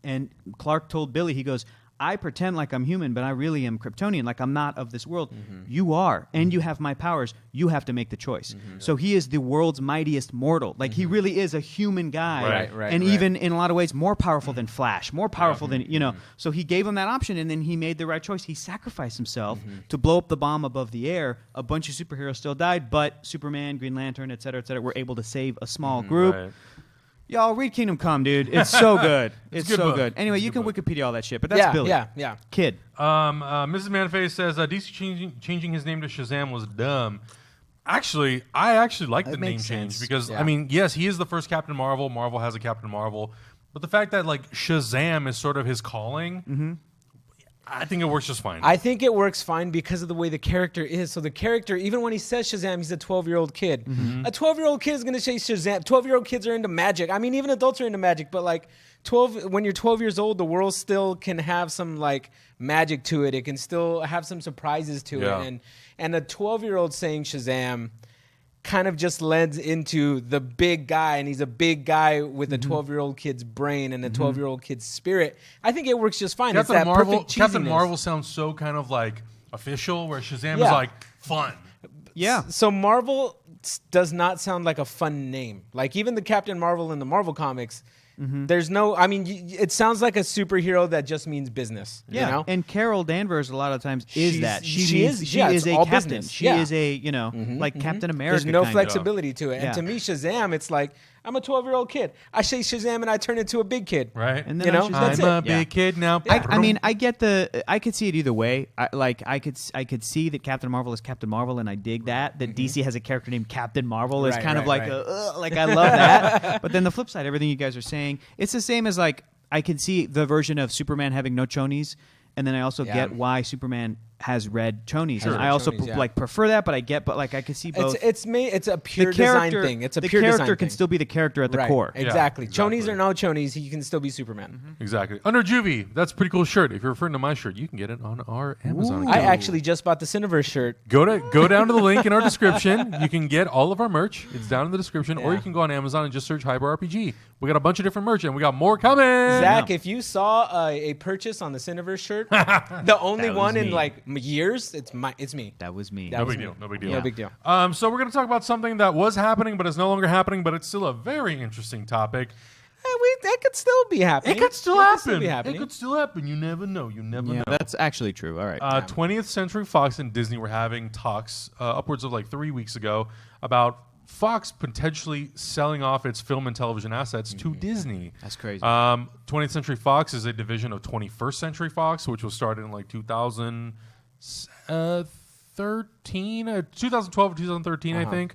And Clark told Billy, he goes, I pretend like I'm human, but I really am Kryptonian, like I'm not of this world. You are, and you have my powers. You have to make the choice. So he is the world's mightiest mortal. Like he really is a human guy. Right, and even in a lot of ways more powerful than Flash, more powerful than, So he gave him that option, and then he made the right choice. He sacrificed himself to blow up the bomb above the air. A bunch of superheroes still died, but Superman, Green Lantern, et cetera, were able to save a small group. Right. Y'all read Kingdom Come, dude. It's so good. It's good so book. good. Anyway, It's a you can good book. Wikipedia all that shit, but that's Billy. Yeah. Kid. Mrs. Manface says DC changing his name to Shazam was dumb. Actually, I like the name makes change sense. because I mean, yes, he is the first Captain Marvel. Marvel has a Captain Marvel, but the fact that like Shazam is sort of his calling, I think it works just fine. I think it works fine because of the way the character is. So the character, even when he says Shazam, he's a 12-year-old kid. A 12-year-old kid is going to say Shazam. 12-year-old kids are into magic. I mean, even adults are into magic, but like 12, when you're 12 years old, the world still can have some like magic to it. It can still have some surprises to it. And a 12-year-old saying Shazam kind of just lends into the big guy, and he's a big guy with a 12-year-old kid's brain and a 12-year-old kid's spirit. I think it works just fine. It's that perfect cheesiness. Captain Marvel sounds so kind of like official, where Shazam is like fun. Yeah. So Marvel does not sound like a fun name. Like even the Captain Marvel in the Marvel comics, there's no. I mean, it sounds like a superhero that just means business. Yeah. You know? And Carol Danvers a lot of times is that. She is it's a all captain. business. She is a, like Captain America. There's no kind of. flexibility to it. Yeah. And to me, Shazam, it's like, I'm a 12-year-old kid. I say Shazam and I turn into a big kid. Right. And then You know, I'm that's I'm it. a big kid now. I mean, I get I could see it either way. I could see that Captain Marvel is Captain Marvel, and I dig that. That DC has a character named Captain Marvel is kind of like like I love that. But then the flip side, everything you guys are saying, it's the same as like I can see the version of Superman having no chonies, and then I also get why Superman has red chonies. Sure. And I also Chonies, like prefer that, but I could see both. It's a pure design thing. It's a the pure character design can thing. still be the character at the Right. core. Exactly. exactly. Chonies or no chonies, he can still be Superman. Exactly. Under Juvie, that's a pretty cool shirt. If you're referring to my shirt, you can get it on our Amazon account. I actually just bought the Cineverse shirt. Go down to the link in our description. You can get all of our merch. It's down in the description, or Yeah. you can go on Amazon and just search Hyper RPG. We got a bunch of different merch, and we got more coming. Zach, if you saw a purchase on the Cineverse shirt, the only was one in me. like years, it's me. That was me. That No was big me. deal. No big deal. No big deal. So we're going to talk about something that was happening, but is no longer happening, but it's still a very interesting topic. That could still be happening. It could still It happen. could still be happening. It could still happen. You never know. You never know. That's actually true. All right. 20th Century Fox and Disney were having talks upwards of like 3 weeks ago about Fox potentially selling off its film and television assets to Disney. That's crazy. 20th Century Fox is a division of 21st Century Fox, which was started in like 2012 or 2013, I think.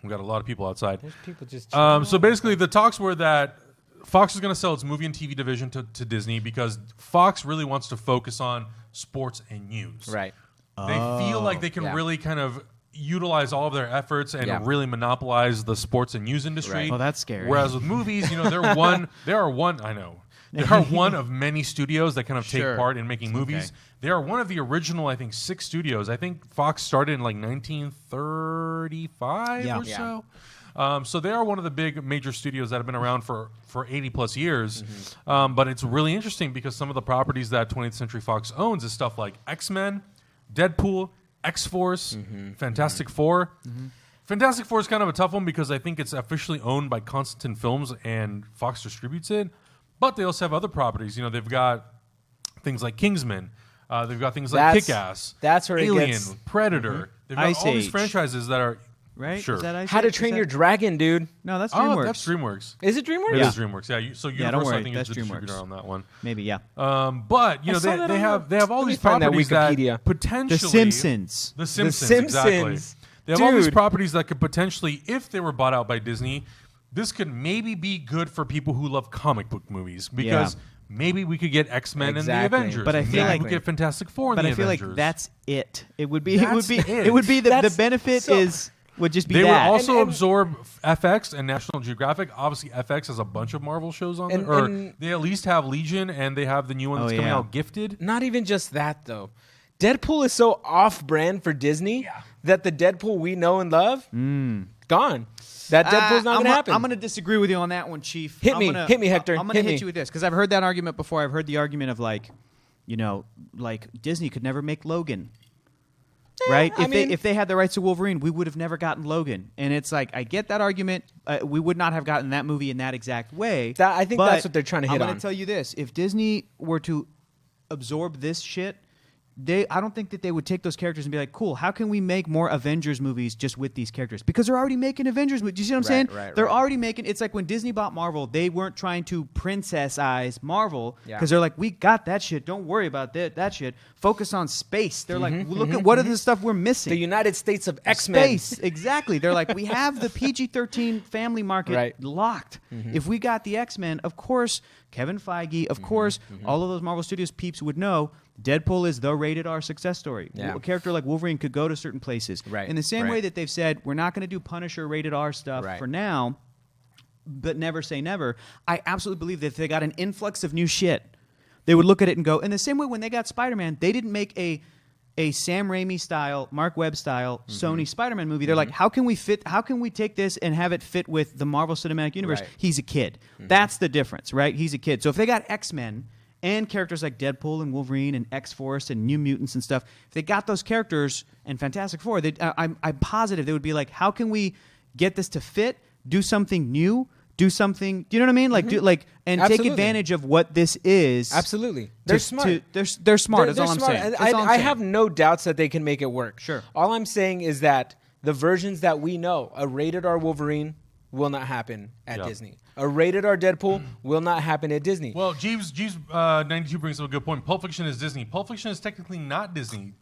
We got a lot of people outside. There's people just. So basically, the talks were that Fox is going to sell its movie and TV division to Disney because Fox really wants to focus on sports and news. Right. They feel like they can Yeah. really kind of utilize all of their efforts and Yeah. really monopolize the sports and news industry. Right. Oh, that's scary. Whereas with movies, they are one of many studios that kind of take Sure. part in making movies. They are one of the original, I think, 6 studios. I think Fox started in like 1935 Yeah. or Yeah. so. So they are one of the big major studios that have been around for 80 plus years. But it's really interesting because some of the properties that 20th Century Fox owns is stuff like X-Men, Deadpool, X-Force, Fantastic Four. Fantastic Four is kind of a tough one because I think it's officially owned by Constantine Films and Fox distributes it. But they also have other properties. They've got things like Kingsman. They've got things like Kick-Ass. That's where it Alien, gets- Predator. They've got Ice all these Age. franchises that are right? Sure. Is that Ice How to Age? Train Is Your that- Dragon, dude. No, that's Oh, DreamWorks. that's DreamWorks. Is it DreamWorks? It Yeah. is DreamWorks. Yeah. So Yeah, don't Universal, worry, I think, is that's the distributor DreamWorks. on that one. Maybe, yeah. But I saw that they on have the- all Let me these find that properties that Wikipedia. potentially The Simpsons. The Simpsons, The exactly. Simpsons. They have all these Dude. properties that could potentially, if they were bought out by Disney, this could maybe be good for people who love comic book movies because maybe we could get X-Men and the Exactly. Avengers. But I feel maybe like- we get Fantastic Four and But the I feel Avengers. like that's it. It would be. That's it it. would be the That's- benefit so- would just be They that. would also And- absorb FX and National Geographic. Obviously, FX has a bunch of Marvel shows on And- there. Or and- they at least have Legion, and they have the new one that's coming yeah. out, Gifted. Not even just that, though. Deadpool is so off-brand for Disney that the Deadpool we know and love, gone. That Deadpool's not going to happen. I'm going to disagree with you on that one, Chief. Hit me, Hector. I'm going to hit you with this because I've heard that argument before. I've heard the argument of like Disney could never make Logan. Right? If they had the rights to Wolverine, we would have never gotten Logan. And it's like, I get that argument. We would not have gotten that movie in that exact way. I think that's what they're trying to hit on. I'm going to tell you this. If Disney were to absorb this shit, I don't think that they would take those characters and be like, cool, how can we make more Avengers movies just with these characters? Because they're already making Avengers movies. Do you see what I'm saying? They're already making, it's like when Disney bought Marvel, they weren't trying to princessize Marvel because they're like, we got that shit. Don't worry about that shit. Focus on space. They're like, look at what are the stuff we're missing. The United States of X-Men. Space, exactly. They're like, we have the PG-13 family market locked. If we got the X-Men, of course, Kevin Feige, of course, all of those Marvel Studios peeps would know Deadpool is the rated R success story. A character like Wolverine could go to certain places. In the same way that they've said, we're not going to do Punisher rated R stuff for now, but never say never. I absolutely believe that if they got an influx of new shit, they would look at it and go, in the same way when they got Spider-Man, they didn't make a Sam Raimi style, Mark Webb style Sony Spider-Man movie. They're like, how can we take this and have it fit with the Marvel Cinematic Universe? He's a kid. That's the difference, right? He's a kid. So if they got X-Men and characters like Deadpool and Wolverine and X-Force and New Mutants and stuff, if they got those characters and Fantastic Four, I'm positive they would be like, how can we get this to fit, do something new, do something, do you know what I mean? Like, and take advantage of what this is. Absolutely. They're smart. They're smart, that's all I'm saying. I have no doubts that they can make it work. Sure. All I'm saying is that the versions that we know, a rated R Wolverine will not happen at Disney. A rated R Deadpool will not happen at Disney. Well, Jeeves 92 brings up a good point. Pulp Fiction is Disney. Pulp Fiction is technically not Disney.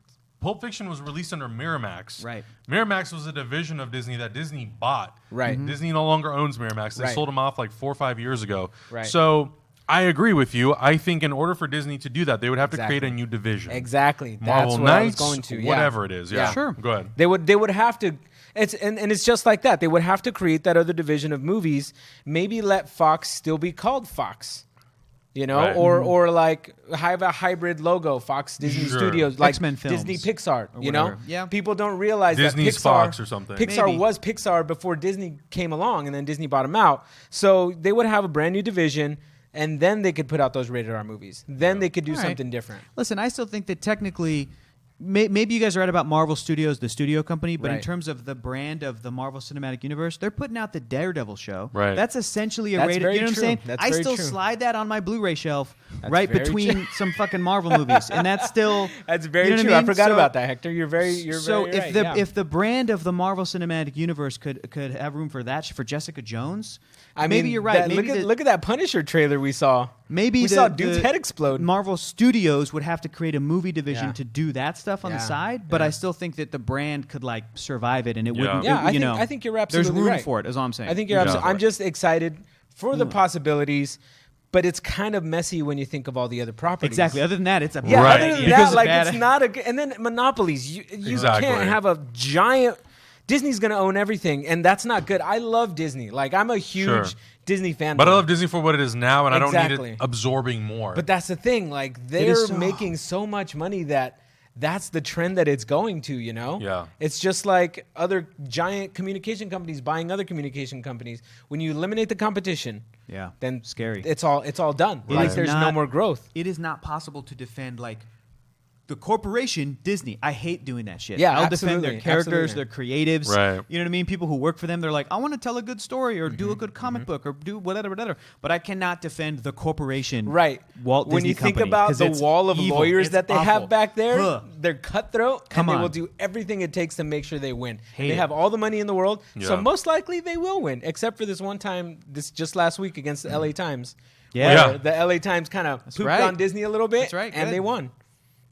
Pulp Fiction was released under Miramax. Right. Miramax was a division of Disney that Disney bought. Right. Disney no longer owns Miramax. They sold them off like 4 or 5 years ago. Right. So I agree with you. I think in order for Disney to do that, they would have to create a new division. Exactly. Marvel That's what Knights, I was going to. Whatever it is. Yeah. Sure. Go ahead. They would have to. And it's just like that. They would have to create that other division of movies. Maybe let Fox still be called Fox, or like have a hybrid logo, Fox Disney Studios, like X-Men films. Disney Pixar. Yeah. People don't realize Disney's that Pixar, Fox or something. Pixar was Pixar before Disney came along, and then Disney bought them out. So they would have a brand new division. And then they could put out those rated R movies. Then they could do something different. Listen, I still think that technically, maybe you guys are right about Marvel Studios, the studio company, but in terms of the brand of the Marvel Cinematic Universe, they're putting out the Daredevil show. Right. That's essentially a That's rated. very You know what I'm true. saying? That's I very still true. slide that on my Blu-ray shelf, That's right very between true. some fucking Marvel movies, and that's still. That's very you know true. what I mean? I forgot So- about that, Hector. You're very So right. if the brand of the Marvel Cinematic Universe could have room for that for Jessica Jones, maybe you're right. Maybe look at that Punisher trailer we saw. Maybe we saw dude's head explode. Marvel Studios would have to create a movie division to do that stuff on the Yeah. side, but I still think that the brand could like survive it, and it wouldn't. Yeah, it- I think you're absolutely There's room right. for it, is all I'm saying. I think you're absolutely. I'm just excited for the possibilities, but it's kind of messy when you think of all the other properties. Exactly. Other than that, it's a Yeah. Right. Other than Because that, like bad- it's not a. And then monopolies. You Exactly. can't have a giant. Disney's going to own everything, and that's not good. I love Disney. Like I'm a huge Disney fan. But I love Disney for what it is now, and I don't need Exactly. it absorbing more. But that's the thing. Like is they're so- making so much money that's the trend that it's going to, Yeah. It's just like other giant communication companies buying other communication companies. When you eliminate the competition, then Scary. It's all done. It Like is there's no not- more growth. It is not possible to defend like the corporation Disney. I hate doing that shit. Yeah, I'll defend their absolutely, characters, absolutely. their creatives. Right. You know what I mean? People who work for them, they're like, I want to tell a good story or do a good comic book or do whatever. But I cannot defend the corporation. Right. Walt Disney when you think Company, about 'cause the it's wall of evil. lawyers It's that they awful. have back there, Ugh. they're cutthroat Come and they on. will do everything it takes to make sure they win. Hate They it. have all the money in the world, so Yeah. most likely they will win, except for this one time, just last week against the LA Times. Yeah. Where the LA Times kind of pooped right. on Disney a little bit, That's right, and good. they won.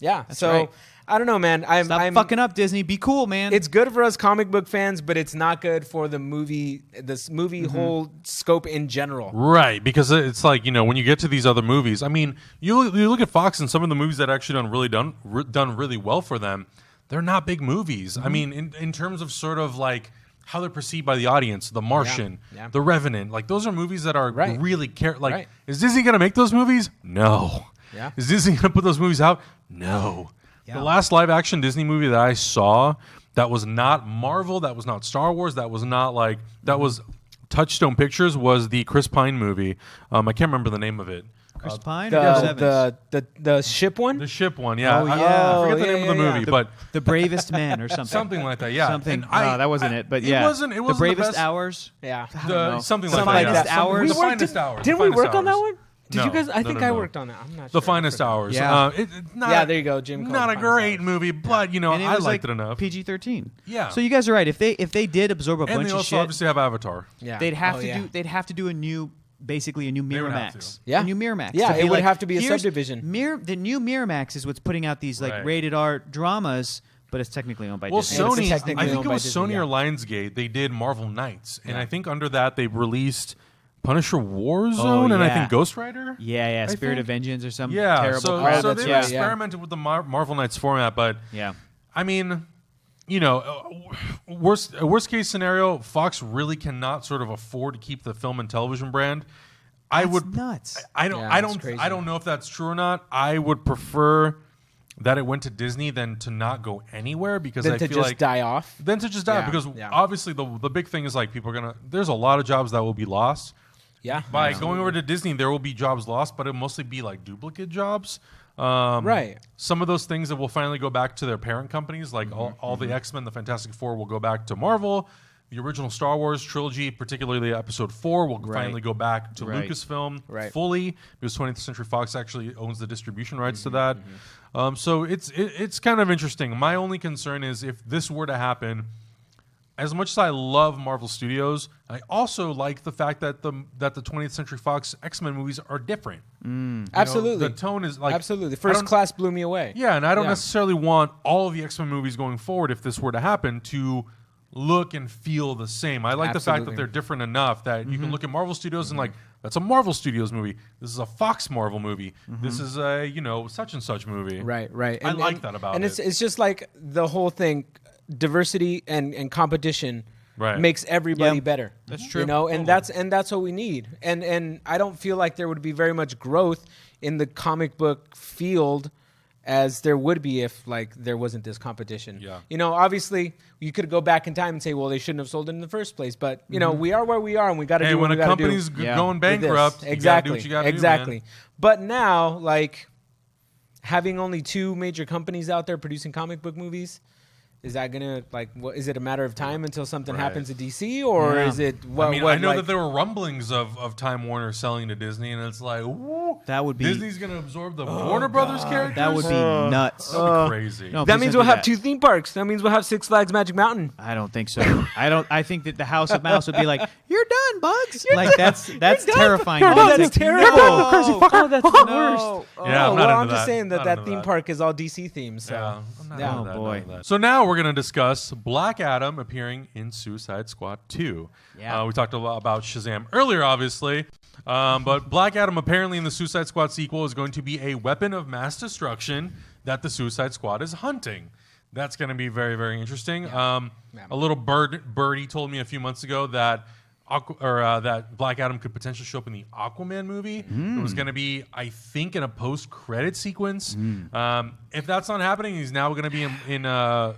Yeah, so right. I don't know, man. I'm fucking up, Disney. Be cool, man. It's good for us comic book fans, but it's not good for this movie whole scope in general. Right, because it's like, when you get to these other movies, I mean, you look at Fox and some of the movies that actually done really well for them, they're not big movies. I mean, in terms of sort of like how they're perceived by the audience, The Martian, Yeah. The Revenant, like those are movies that are Right. really Right. Is Disney going to make those movies? No. Yeah. Is Disney going to put those movies out? No. The last live action Disney movie that I saw that was not Marvel, that was not Star Wars, that was not like that was Touchstone Pictures was the Chris Pine movie. I can't remember the name of it. Chris Pine? The ship one? The ship one, yeah. Oh, yeah. I forget the name of the movie, but The Bravest Man or something. something like that, yeah. Something. And that wasn't it, but yeah. It wasn't The Bravest best. Hours? Yeah. Something The like Finest that. Hours? The Finest Hours. Didn't The we Finest work on that Hours. one? Did No. you guys? I No, think no, I no. worked on that. I'm not The sure. Finest Hours. Yeah. Yeah, there you go, Jim. Not a great movie, but And it I was liked like it enough. PG-13. Yeah. So you guys are right. If they did absorb a And bunch they of also shit, obviously have Avatar. Yeah. they'd have to do a new would have Miramax. to. Yeah. A new Miramax. Yeah, To be it would like, have to be a here's- subdivision. The new Miramax is what's putting out these like Right. rated R dramas, but it's technically owned by Well, Disney. It's Sony, technically I think owned it by was Disney, Sony yeah. or Lionsgate. They did Marvel Knights, and I think under that they released Punisher Warzone and I yeah. think Ghost Rider. Yeah, I Spirit think. of Vengeance or some Yeah, terrible so crap. they've yeah. experimented with the Marvel Knights format, but Yeah. I mean, worst case scenario, Fox really cannot sort of afford to keep the film and television brand. That's nuts. I Yeah, it's crazy. don't know if that's true or not. I would prefer that it went to Disney than to not go anywhere because Then I to feel just like die off. then to just die Yeah, because yeah. obviously the big thing is like people are gonna. There's a lot of jobs that will be lost Yeah. by going over to Disney. There will be jobs lost, but it'll mostly be like duplicate jobs. Right. Some of those things that will finally go back to their parent companies, like all the X-Men, the Fantastic Four, will go back to Marvel. The original Star Wars trilogy, particularly Episode 4, will finally go back to Right. Lucasfilm Right. fully because 20th Century Fox actually owns the distribution rights to that. So it's kind of interesting. My only concern is if this were to happen, as much as I love Marvel Studios, I also like the fact that the 20th Century Fox X-Men movies are different. Absolutely. The tone is like Absolutely. I First don't- Class blew me away. Yeah, and I don't Yeah. necessarily want all of the X-Men movies going forward, if this were to happen, to look and feel the same. I like the fact that Absolutely. they're different enough that you can look at Marvel Studios and like, that's a Marvel Studios movie. This is a Fox Marvel movie. This is a, such and such movie. Right, right. I like that about and it. it's just like the whole thing, diversity and competition Right. makes everybody Yeah. better. That's true. And that's what we need. And I don't feel like there would be very much growth in the comic book field as there would be if like there wasn't this competition. Yeah. Obviously you could go back in time and say, well, they shouldn't have sold it in the first place. But we are where we are, and we got to Hey, do what when we a got to do. company's Yeah. going with this. bankrupt, Exactly. you gotta do what you gotta exactly. do, man. But now, like, having only two major companies out there producing comic book movies, is that gonna is it a matter of time until something Right. happens at DC, or Yeah. is it? I know that there were rumblings of Time Warner selling to Disney, and it's like, woo, That would be Disney's going to absorb the Warner Brothers characters? that would be nuts. That would be crazy. No, that please means don't we'll do have that. 2 theme parks. That means we'll have Six Flags Magic Mountain. I don't think so. I think that the House of Mouse would be like, "You're done, Bugs." Like that's terrifying. Oh, It's that's like, terrible. no. Oh, that's the worst. Yeah, I'm not well, I'm into just that. saying Not that into theme that. park is all DC themed. So. Yeah, I'm not Yeah. into Oh, that, boy. not into that. So now we're going to discuss Black Adam appearing in Suicide Squad 2. Yeah. We talked a lot about Shazam earlier, obviously. But Black Adam apparently in the Suicide Squad sequel is going to be a weapon of mass destruction that the Suicide Squad is hunting. That's going to be very, very interesting. A little birdie told me a few months ago that that Black Adam could potentially show up in the Aquaman movie. It was going to be, I think, in a post-credit sequence. If that's not happening, he's now going to be in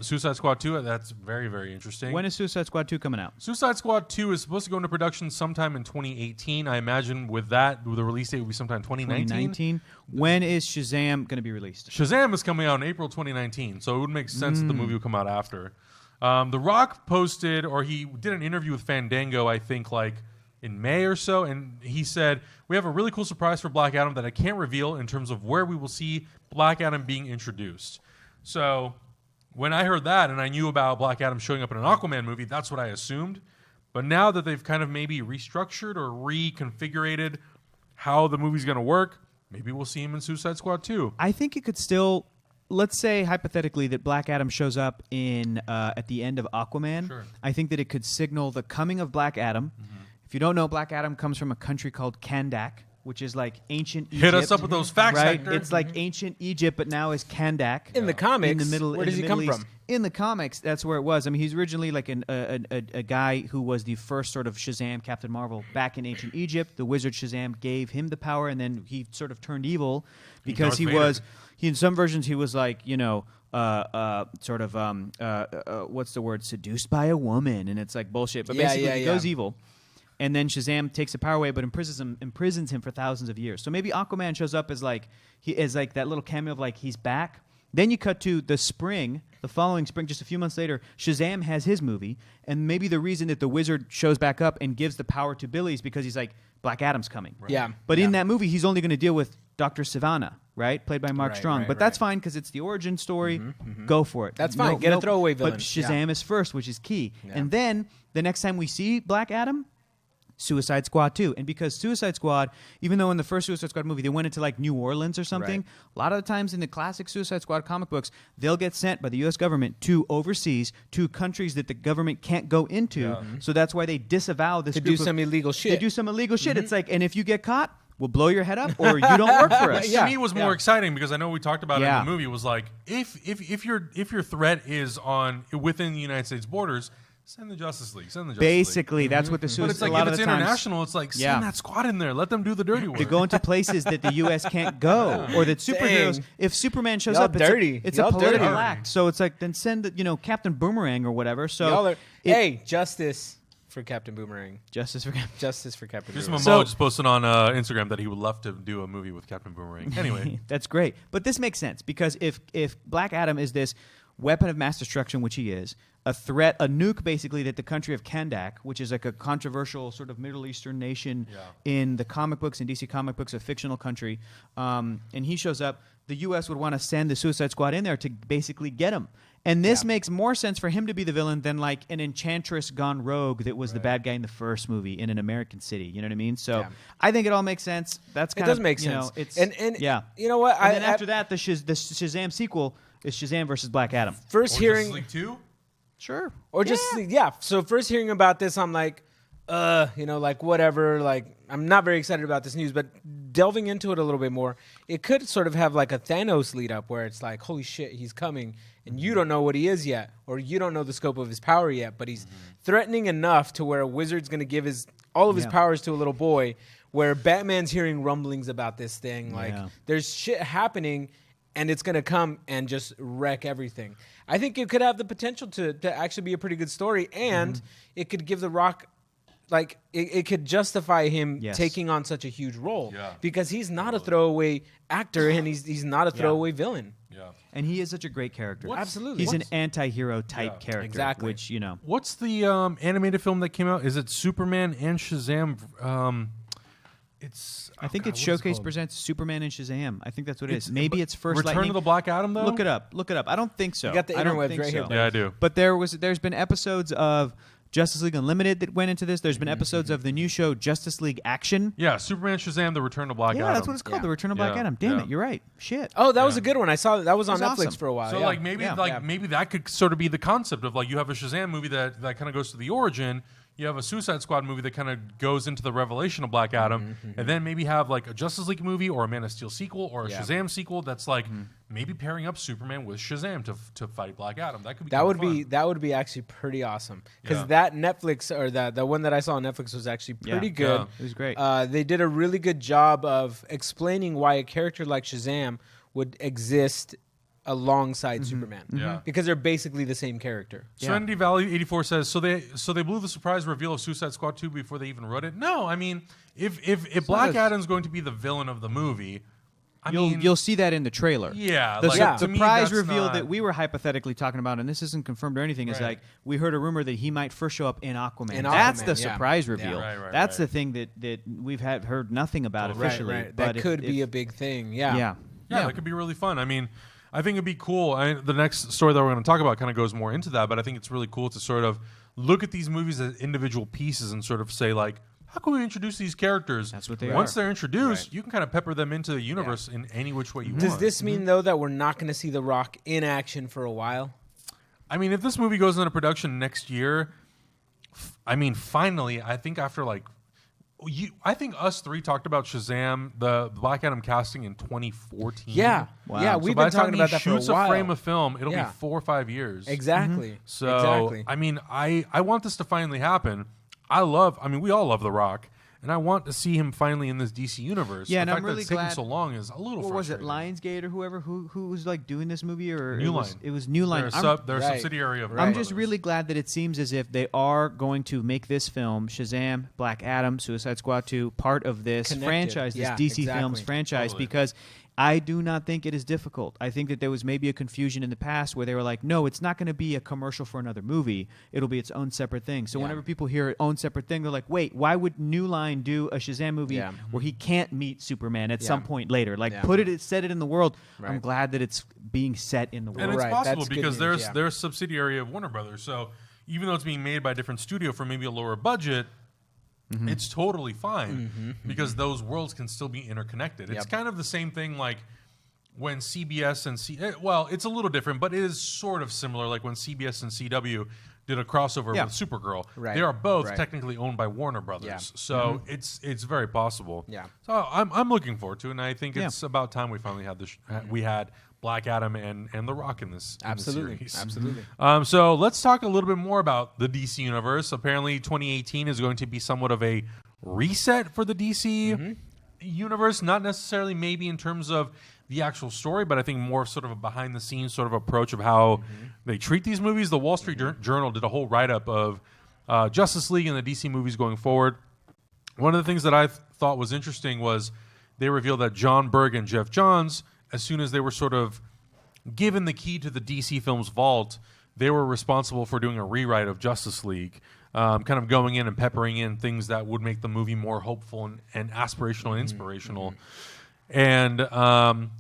Suicide Squad 2. That's very, very interesting. When is Suicide Squad 2 coming out? Suicide Squad 2 is supposed to go into production sometime in 2018. I imagine with the release date will be sometime 2019. 2019. When is Shazam going to be released? Shazam is coming out in April 2019, so it would make sense that the movie would come out after. The Rock posted, or he did an interview with Fandango, I think, like in May or so, and he said, "We have a really cool surprise for Black Adam that I can't reveal in terms of where we will see Black Adam being introduced." So when I heard that and I knew about Black Adam showing up in an Aquaman movie, that's what I assumed. But now that they've kind of maybe restructured or reconfigured how the movie's going to work, maybe we'll see him in Suicide Squad 2. I think it could still. Let's say hypothetically that Black Adam shows up in at the end of Aquaman. Sure. I think that it could signal the coming of Black Adam. If you don't know, Black Adam comes from a country called Kandak, which is like ancient Egypt. Hit us up with those facts, right? Hector. It's like ancient Egypt, but now is Kandak. In the comics, in the middle, where does he come East. from? In the comics, that's where it was. I mean, he's originally like a guy who was the first sort of Shazam, Captain Marvel, back in ancient Egypt. The wizard Shazam gave him the power, and then he sort of turned evil because in some versions he was like, what's the word? Seduced by a woman, and it's like bullshit. But basically, he goes evil. And then Shazam takes the power away, but imprisons him for thousands of years. So maybe Aquaman shows up as like that little cameo of like he's back. Then you cut to the following spring, just a few months later, Shazam has his movie, and maybe the reason that the wizard shows back up and gives the power to Billy is because he's like, Black Adam's coming. Right. Yeah. But in that movie, he's only going to deal with Dr. Savannah, right? Played by Mark Strong. But that's fine because it's the origin story. Go for it. That's fine. Get a throwaway villain. But Shazam is first, which is key. Yeah. And then the next time we see Black Adam, Suicide Squad 2. And because Suicide Squad, even though in the first Suicide Squad movie they went into like New Orleans or something, a lot of the times in the classic Suicide Squad comic books, they'll get sent by the U.S. government to overseas, to countries that the government can't go into. Yeah. So that's why they disavow this to do some illegal shit. They do some illegal shit. It's like, and if you get caught, we'll blow your head up, or you don't work for us. To me, was more exciting because I know we talked about it in the movie. Was like if your threat is within the United States borders, send the Justice League. Basically, that's what the Suicide. But it's like if it's international, it's like send that squad in there. Let them do the dirty work. To go into places that the U.S. can't go, or that superheroes. If Superman shows up, it's a political act. So it's like then send Captain Boomerang or whatever. So justice for Captain Boomerang. Justice for Captain Boomerang. Momo just posted on Instagram that he would love to do a movie with Captain Boomerang. Anyway, that's great. But this makes sense because if Black Adam is this weapon of mass destruction, which he is, a threat, a nuke basically that the country of Kandak, which is like a controversial sort of Middle Eastern nation in the comic books, in DC comic books, a fictional country, and he shows up, the U.S. would want to send the Suicide Squad in there to basically get him. And this makes more sense for him to be the villain than like an enchantress gone rogue that was the bad guy in the first movie in an American city. You know what I mean? So I think it all makes sense. That's kind of, it does make sense. It's, and you know what? And then after that, the Shazam sequel is Shazam versus Black Adam. First hearing Justice League 2? Sure. Or just So first hearing about this, I'm like, like whatever. Like I'm not very excited about this news, but delving into it a little bit more, it could sort of have like a Thanos lead up where it's like, holy shit, he's coming, and you don't know what he is yet, or you don't know the scope of his power yet, but he's threatening enough to where a wizard's going to give all of his powers to a little boy, where Batman's hearing rumblings about this thing. Like there's shit happening, and it's going to come and just wreck everything. I think it could have the potential to actually be a pretty good story, and it could give The Rock, like, it could justify him taking on such a huge role because he's not a throwaway actor, and he's not a throwaway villain. Yeah. And he is such a great character. Absolutely. He's an anti-hero type character. Exactly. Which, What's the animated film that came out? Is it Superman and Shazam? I think it's Showcase presents Superman and Shazam. I think that's what it is. Maybe it's First Return of the Black Adam, though? Look it up. I don't think so. You got the interwebs right here. Yeah, I do. But there's been episodes of Justice League Unlimited that went into this. There's been episodes of the new show Justice League Action. Yeah, Superman, Shazam, The Return of Black Adam. Yeah, that's what it's called, The Return of Black Adam. Damn it, you're right. Shit. Oh, that was a good one. I saw that was on Netflix awesome. for a while. So maybe that could sort of be the concept of like you have a Shazam movie that kind of goes to the origin. You have a Suicide Squad movie that kind of goes into the revelation of Black Adam, and then maybe have like a Justice League movie or a Man of Steel sequel or a Shazam sequel that's like maybe pairing up Superman with Shazam to fight Black Adam. That could be that would be actually pretty awesome because that Netflix or the one that I saw on Netflix was actually pretty good. Yeah. It was great. They did a really good job of explaining why a character like Shazam would exist alongside Superman. Yeah. Because they're basically the same character. Serenity Valley 84 says so they blew the surprise reveal of Suicide Squad 2 before they even wrote it. No, I mean if Black Adam's going to be the villain of the movie, you'll see that in the trailer. Yeah, the surprise reveal that we were hypothetically talking about, and this isn't confirmed or anything, is like we heard a rumor that he might first show up in Aquaman. That's the surprise reveal. That's the thing that we've heard nothing about officially. Right. That could be a big thing. Yeah, that could be really fun. I mean, I think it'd be cool. The next story that we're going to talk about kind of goes more into that, but I think it's really cool to sort of look at these movies as individual pieces and sort of say, like, how can we introduce these characters? That's what they are. Once they're introduced, you can kind of pepper them into the universe in any which way you want. Does this mean, though, that we're not going to see The Rock in action for a while? I mean, if this movie goes into production next year, finally, I think after, like, I think us three talked about Shazam, the Black Adam casting in 2014. Yeah, yeah, we've been talking about that for a while. Shoots a frame of film, it'll be 4 or 5 years. Exactly. So, exactly. I mean, I want this to finally happen. We all love The Rock, and I want to see him finally in this DC universe. Yeah, the and fact I'm really that it's taking glad. so long is a little What was it, frustrating. Lionsgate or whoever who was like doing this movie, or New Line. It was New Line. They're a subsidiary of Warner I'm just Brothers. really glad that it seems as if they are going to make this film, Shazam, Black Adam, Suicide Squad 2, part of this Connected. franchise, this Yeah, DC exactly. Films franchise, Totally. because I do not think it is difficult. I think that there was maybe a confusion in the past where they were like, no, it's not going to be a commercial for another movie. It'll be its own separate thing. So whenever people hear own separate thing, they're like, wait, why would New Line do a Shazam movie where he can't meet Superman at some point later? Like, set it in the world. Right. I'm glad that it's being set in the world. And it's possible That's good because news, they're a subsidiary of Warner Brothers. So even though it's being made by a different studio for maybe a lower budget, it's totally fine because those worlds can still be interconnected. It's kind of the same thing like when CBS and well, it's a little different, but it is sort of similar. Like when CBS and CW did a crossover with Supergirl. Right. They are both Right. technically owned by Warner Brothers. Yeah. So it's very possible. Yeah. So I'm looking forward to it, and I think it's about time we finally had this. We had Black Adam and The Rock in this. Absolutely. In the series. Absolutely. So let's talk a little bit more about the DC universe. Apparently, 2018 is going to be somewhat of a reset for the DC universe. Not necessarily maybe in terms of the actual story, but I think more sort of a behind-the-scenes sort of approach of how they treat these movies. The Wall Street Journal did a whole write-up of Justice League and the DC movies going forward. One of the things that I thought was interesting was they revealed that John Berg and Jeff Johns, as soon as they were sort of given the key to the DC Films vault, they were responsible for doing a rewrite of Justice League, kind of going in and peppering in things that would make the movie more hopeful and aspirational and inspirational. And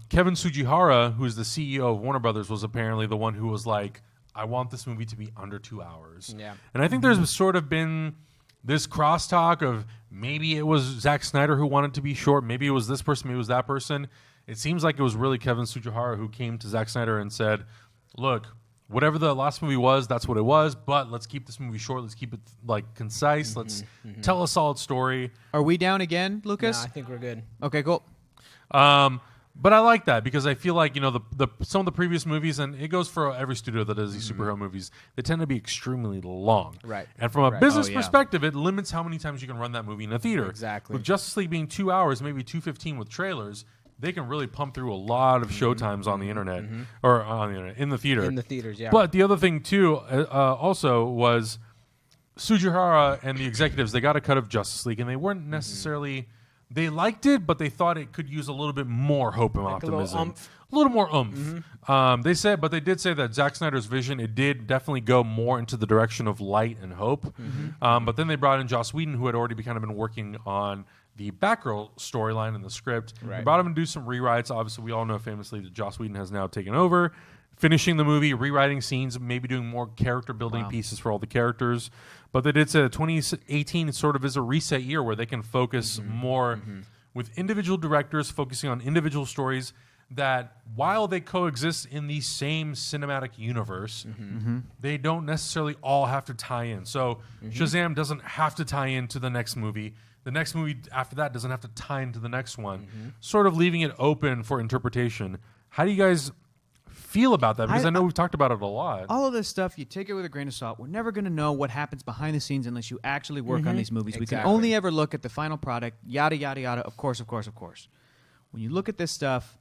Kevin Tsujihara, who's the CEO of Warner Brothers, was apparently the one who was like, I want this movie to be under 2 hours. Yeah. And I think there's sort of been this crosstalk of maybe it was Zack Snyder who wanted to be short, maybe it was this person, maybe it was that person. It seems like it was really Kevin Tsujihara who came to Zack Snyder and said, look, whatever the last movie was, that's what it was, but let's keep this movie short. Let's keep it like concise. Let's tell a solid story. Are we down again, Lucas? No, I think we're good. Okay, cool. But I like that because I feel like, you know, the some of the previous movies, and it goes for every studio that does these superhero movies, they tend to be extremely long. Right. And from a business Oh, yeah. perspective, it limits how many times you can run that movie in a theater. Exactly. With Justice League being 2 hours, maybe 2:15 with trailers, they can really pump through a lot of showtimes on the internet or on the internet in the theater. In the theaters, yeah. But the other thing too, also was Tsujihara and the executives. They got a cut of Justice League, and they weren't necessarily. They liked it, but they thought it could use a little bit more hope and optimism. A little more oomph. They did say that Zack Snyder's vision, it did definitely go more into the direction of light and hope. But then they brought in Joss Whedon, who had already kind of been working on the Batgirl storyline and the script. Right. They brought him to do some rewrites. Obviously, we all know famously that Joss Whedon has now taken over, finishing the movie, rewriting scenes, maybe doing more character building pieces for all the characters. But they did say that 2018 sort of is a reset year where they can focus more with individual directors focusing on individual stories that while they coexist in the same cinematic universe, they don't necessarily all have to tie in. So Shazam doesn't have to tie into the next movie. The next movie after that doesn't have to tie into the next one, sort of leaving it open for interpretation. How do you guys feel about that? Because I know we've talked about it a lot. All of this stuff, you take it with a grain of salt. We're never going to know what happens behind the scenes unless you actually work on these movies. We can only ever look at the final product, yada, yada, yada, of course, of course, of course. When you look at this stuff,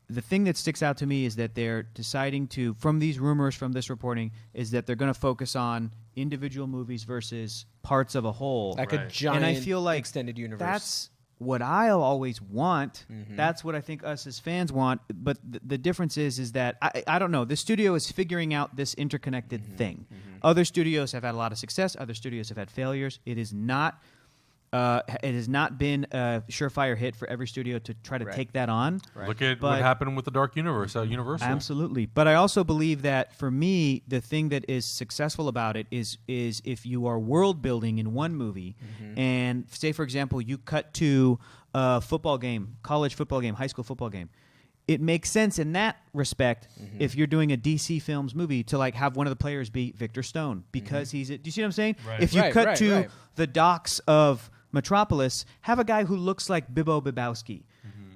the thing that sticks out to me is that they're deciding to, from these rumors, from this reporting, is that they're going to focus on individual movies versus parts of a whole. Like a giant and I feel like extended universe. That's what I'll always want. That's what I think us as fans want. But the difference is that I don't know. The studio is figuring out this interconnected thing. Other studios have had a lot of success. Other studios have had failures. It is not. It has not been a surefire hit for every studio to try to take that on. Right. Look at what happened with the Dark Universe at Universal. Absolutely. But I also believe that for me, the thing that is successful about it is if you are world building in one movie, and say, for example, you cut to a football game, college football game, high school football game. It makes sense in that respect if you're doing a DC Films movie to like have one of the players be Victor Stone because he's. Do you see what I'm saying? Right. If you cut to the docks of Metropolis, have a guy who looks like Bibbo Bibowski.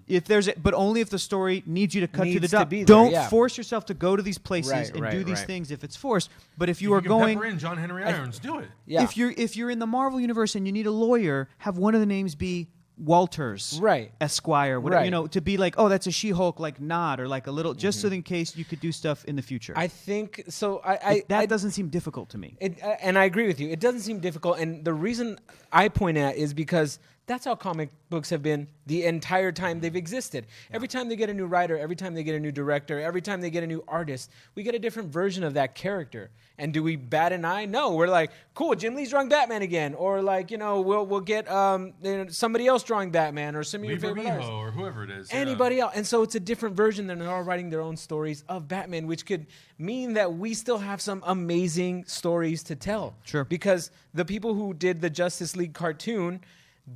If there's, but only if the story needs you to cut to the dot. Don't force yourself to go to these places and do these things if it's forced. But if you are going, pepper in John Henry Irons, do it. Yeah. If you're in the Marvel universe and you need a lawyer, have one of the names be Walters, Esquire, whatever, to be like, oh, that's a She-Hulk like nod or like a little, just so in case you could do stuff in the future. I think so. That doesn't seem difficult to me. And I agree with you. It doesn't seem difficult. And the reason I point at is because that's how comic books have been the entire time they've existed. Every time they get a new writer, every time they get a new director, every time they get a new artist, we get a different version of that character. And do we bat an eye? No. We're like, cool, Jim Lee's drawing Batman again. Or like, we'll get somebody else drawing Batman or some of your favorite artists. Or whoever it is. Anybody else. And so it's a different version than they're all writing their own stories of Batman, which could mean that we still have some amazing stories to tell. Sure. Because the people who did the Justice League cartoon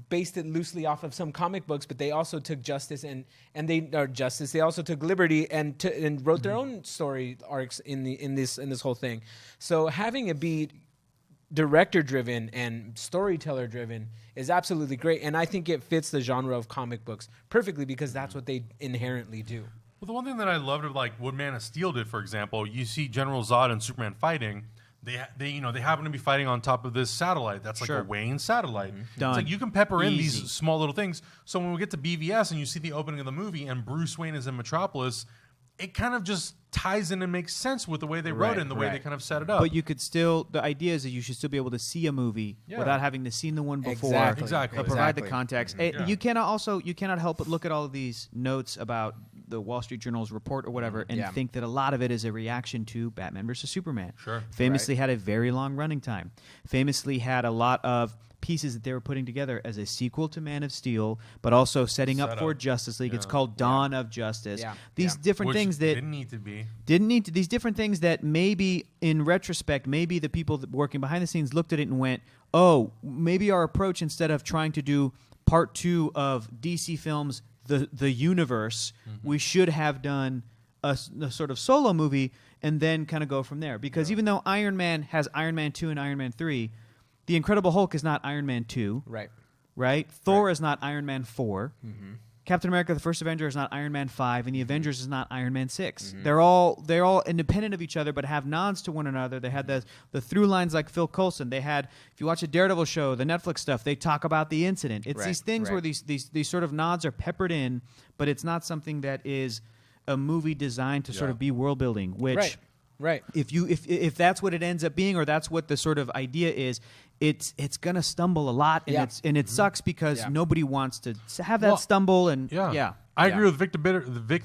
based it loosely off of some comic books, but they also took Justice They also took Liberty and wrote their own story arcs in this whole thing. So having it be director driven and storyteller driven is absolutely great, and I think it fits the genre of comic books perfectly because that's what they inherently do. Well, the one thing that I loved of like what Man of Steel did, for example, you see General Zod and Superman fighting. They happen to be fighting on top of this satellite. That's like a Wayne satellite. It's like you can pepper in these small little things. So when we get to BVS and you see the opening of the movie and Bruce Wayne is in Metropolis, it kind of just ties in and makes sense with the way they wrote it and the way they kind of set it up. But you could still, the idea is that you should still be able to see a movie without having to see the one before. Exactly. But provide the context. You cannot help but look at all of these notes about the Wall Street Journal's report or whatever and think that a lot of it is a reaction to Batman versus Superman. Sure. Famously had a very long running time. Famously had a lot of pieces that they were putting together as a sequel to Man of Steel, but also setting up for Justice League. It's called Dawn of Justice. These different things that didn't need to be. These different things that maybe in retrospect, maybe the people that working behind the scenes looked at it and went, oh, maybe our approach, instead of trying to do part 2 of DC Films, the universe, we should have done a sort of solo movie and then kind of go from there. Because even though Iron Man has Iron Man 2 and Iron Man 3, The Incredible Hulk is not Iron Man 2. Right? Thor is not Iron Man 4. Captain America, the First Avenger, is not Iron Man 5, and the Avengers is not Iron Man 6. They're all independent of each other, but have nods to one another. They had the through lines like Phil Coulson. They had, if you watch a Daredevil show, the Netflix stuff, they talk about the incident. It's these things where these sort of nods are peppered in, but it's not something that is a movie designed to sort of be world building. Which, if that's what it ends up being, or that's what the sort of idea is, it's gonna stumble a lot, and it sucks because nobody wants to have that stumble. And I agree with Vic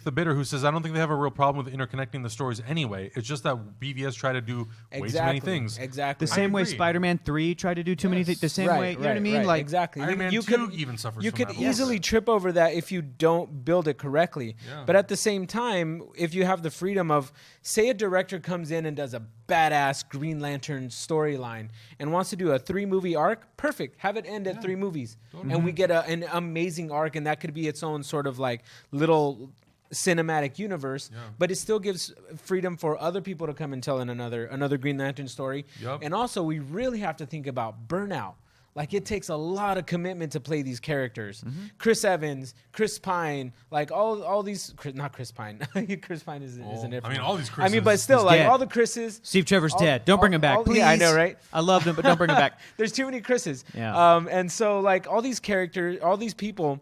the Bitter, who says, I don't think they have a real problem with interconnecting the stories anyway. It's just that BVS try to do way too many things. Exactly. The same way Spider-Man 3 tried to do too many things. The same way, you know what I mean? Like exactly. Iron Man 2 even suffers You from could that. easily trip over that if you don't build it correctly. But at the same time, if you have the freedom of, say a director comes in and does a badass Green Lantern storyline and wants to do a 3-movie arc, perfect. Have it end at 3 movies. And we get an amazing arc, and that could be its own sort of like little cinematic universe, but it still gives freedom for other people to come and tell in another Green Lantern story. And also, we really have to think about burnout. Like, it takes a lot of commitment to play these characters. Chris Evans, Chris Pine, like all these, not Chris Pine. Chris Pine isn't it? I mean, all these Chris's. I mean, but still, like dead. All the Chris's. Steve Trevor's dead. Don't bring him back, please. Yeah, I know, right? I love him, but don't bring him back. There's too many Chris's. Yeah. And so, like, all these characters, all these people,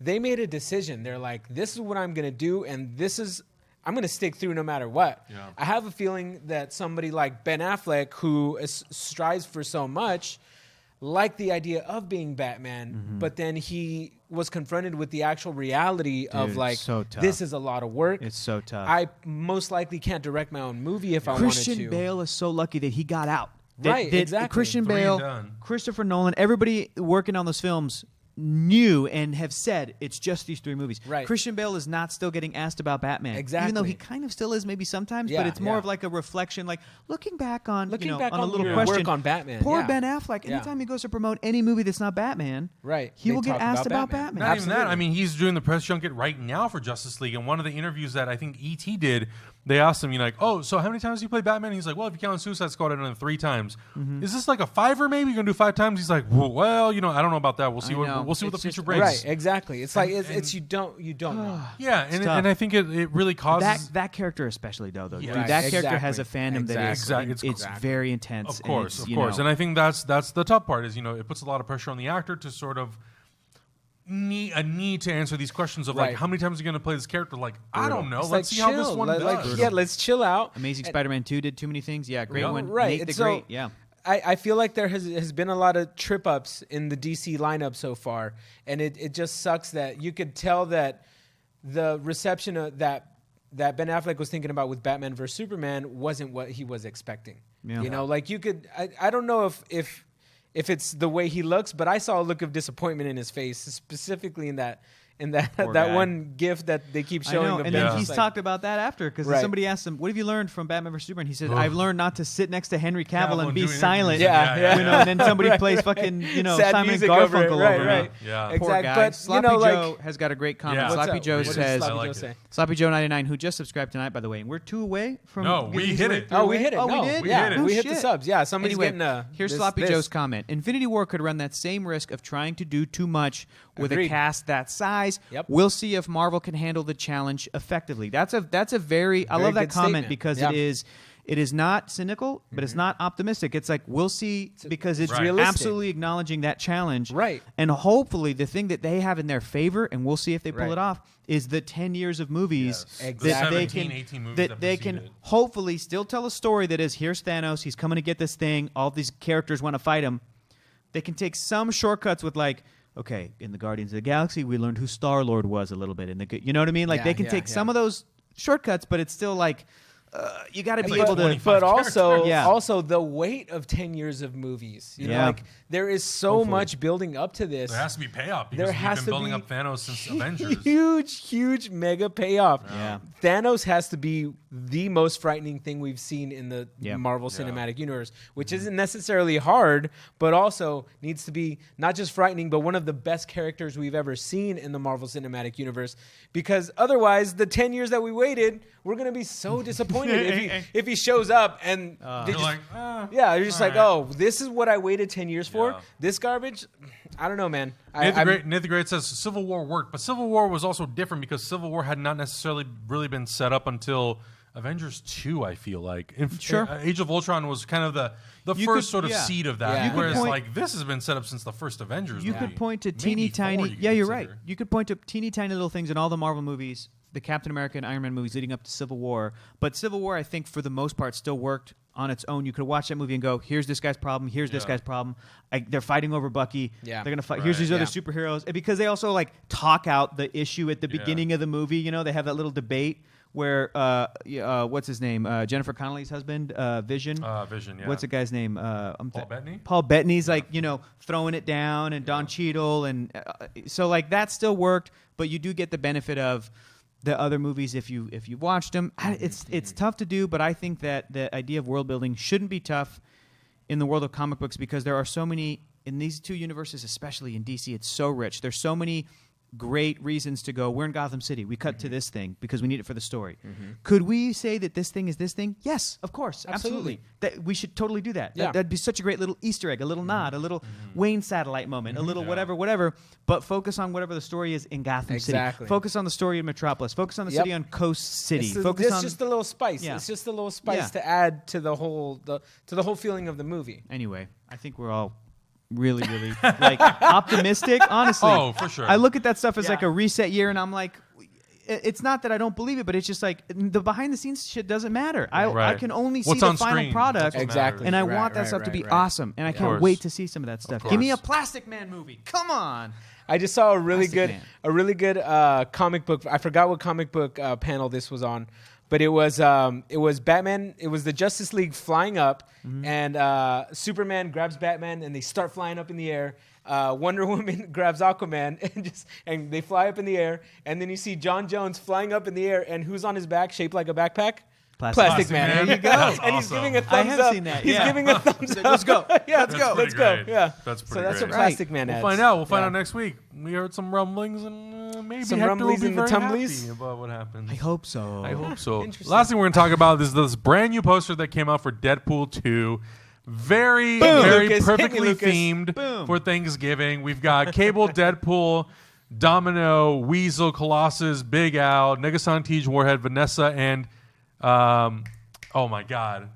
they made a decision. They're like, this is what I'm going to do, and I'm going to stick through no matter what. I have a feeling that somebody like Ben Affleck, who strives for so much, liked the idea of being Batman, but then he was confronted with the actual reality of like, this is a lot of work. It's so tough. I most likely can't direct my own movie if I wanted to. Christian Bale is so lucky that he got out. Exactly. Christian Bale, Christopher Nolan, everybody working on those films knew and have said it's just these 3 movies. Christian Bale is not still getting asked about Batman. Even though he kind of still is maybe sometimes, but it's more of like a reflection, like looking back on a little question. Work on Batman. Poor Ben Affleck, anytime he goes to promote any movie that's not Batman, he will get asked about Batman. Not even that. I mean, he's doing the press junket right now for Justice League, and one of the interviews that I think E.T. did, they asked him, oh, so how many times do you play Batman? He's like, well, if you count Suicide Squad, I've done it 3 times. Is this like a 5er maybe? You're gonna do 5 times? He's like, well, I don't know about that. We'll see what the future brings. Right, exactly. It's like it's you don't know. Yeah, and I think it really causes that character especially though. Yeah. Dude, that character has a fandom that is it's very intense. Of course. And I think that's the tough part is it puts a lot of pressure on the actor to sort of need to answer these questions of like how many times are you going to play this character? Like I don't know. Let's see how this one does. Let's chill out. Amazing Spider-Man 2 did too many things. Yeah, great one. Right, Nate the Great. Yeah. I feel like there has been a lot of trip ups in the DC lineup so far, and it just sucks that you could tell that the reception that Ben Affleck was thinking about with Batman vs Superman wasn't what he was expecting. Yeah. Like you could I don't know if it's the way he looks, but I saw a look of disappointment in his face, specifically in that one GIF that they keep showing. I know, and then he's talked about that after because somebody asked him, "What have you learned from Batman vs Superman?" He said, "I've learned not to sit next to Henry Cavill and be silent." And then somebody plays fucking Simon Garfunkel over me. Yeah, poor guy. But Sloppy Joe has got a great comment. Sloppy Joe says, "Sloppy Joe 99, who just subscribed tonight, by the way, and we're 2 away from." No, we hit it. Oh, we hit it. Oh, we did. Yeah, we hit the subs. Yeah, somebody's getting here's Sloppy Joe's comment. Infinity War could run that same risk of trying to do too much with a cast that size. Yep. We'll see if Marvel can handle the challenge effectively. That's a very I love that comment because it is not cynical, but it's not optimistic. It's like we'll see because it's absolutely acknowledging that challenge. Right. And hopefully the thing that they have in their favor, and we'll see if they pull it off, is the 10 years of movies that they can hopefully still tell a story that is here's Thanos, he's coming to get this thing, all these characters want to fight him. They can take some shortcuts with okay, in the Guardians of the Galaxy, we learned who Star-Lord was a little bit. You know what I mean? Like, they can take some of those shortcuts, but it's still like, you got to be able to. But also the weight of 10 years of movies. You know, like there is so much building up to this. There has to be payoff because we've been building up Thanos since Avengers. Huge mega payoff. Yeah. Thanos has to be the most frightening thing we've seen in the Marvel Cinematic Universe, which isn't necessarily hard, but also needs to be not just frightening, but one of the best characters we've ever seen in the Marvel Cinematic Universe. Because otherwise, the 10 years that we waited, we're going to be so disappointed if he shows up and you're just like, oh, this is what I waited 10 years for? This garbage? I don't know, man. Nate the Great says Civil War worked, but Civil War was also different because Civil War had not necessarily really been set up until Avengers 2, I feel like. Age of Ultron was kind of the first sort of seed of that. Yeah. Whereas this has been set up since the first Avengers movie. You could point to teeny tiny... Yeah, you're right. You could point to teeny tiny little things in all the Marvel movies, the Captain America and Iron Man movies leading up to Civil War. But Civil War, I think, for the most part, still worked on its own. You could watch that movie and go, here's this guy's problem, here's this guy's problem. They're fighting over Bucky. Yeah. They're going to fight. Here's these other superheroes. And because they also talk out the issue at the beginning of the movie. They have that little debate where, what's his name? Jennifer Connelly's husband, Vision. Vision, yeah. What's the guy's name? Paul Bettany? Paul Bettany's throwing it down, and Don Cheadle. And so that still worked, but you do get the benefit of the other movies if you watched them. It's tough to do, but I think that the idea of world building shouldn't be tough in the world of comic books because there are so many in these two universes, especially in DC. It's so rich. There's so many great reasons to go, we're in Gotham City, we cut to this thing because we need it for the story. Could we say that this thing is this thing? Yes, of course, absolutely. That we should totally do that. That'd be such a great little Easter egg, a little nod, a little Wayne satellite moment, a little whatever, but focus on whatever the story is in Gotham City. Focus on the story in Metropolis. Focus on the city on Coast City. It's just a little spice. It's just a little spice to add to the whole feeling of the movie. Anyway, I think we're all really optimistic, honestly. Oh, for sure. I look at that stuff as like a reset year, and I'm like, it's not that I don't believe it, but it's just like the behind the scenes shit doesn't matter. I can only see the final product, and I want that stuff to be awesome, and I can't wait to see some of that stuff. Give me a Plastic Man movie. Come on. I just saw a really good comic book. I forgot what comic book panel this was on. But it was Batman. It was the Justice League flying up, and Superman grabs Batman, and they start flying up in the air. Wonder Woman grabs Aquaman, and they fly up in the air. And then you see John Jones flying up in the air, and who's on his back, shaped like a backpack? Plastic Man. There you go. And he's giving a thumbs up. I have seen that. He's giving a thumbs up. Let's go. Let's go. Let's go. Yeah. That's pretty So that's what Plastic Man has. We'll find out. We'll find out next week. We heard some rumblings, and maybe Some Hector will rumblies be and the very tumblies? happy about what happens. I hope so. I hope so. Interesting. Last thing we're going to talk about is this brand new poster that came out for Deadpool 2. Very, Boom. very Lucas, hit me, perfectly Lucas. themed Boom. for Thanksgiving. We've got Cable, Deadpool, Domino, Weasel, Colossus, Big Al, Negasantij, Warhead, Vanessa, and oh my God,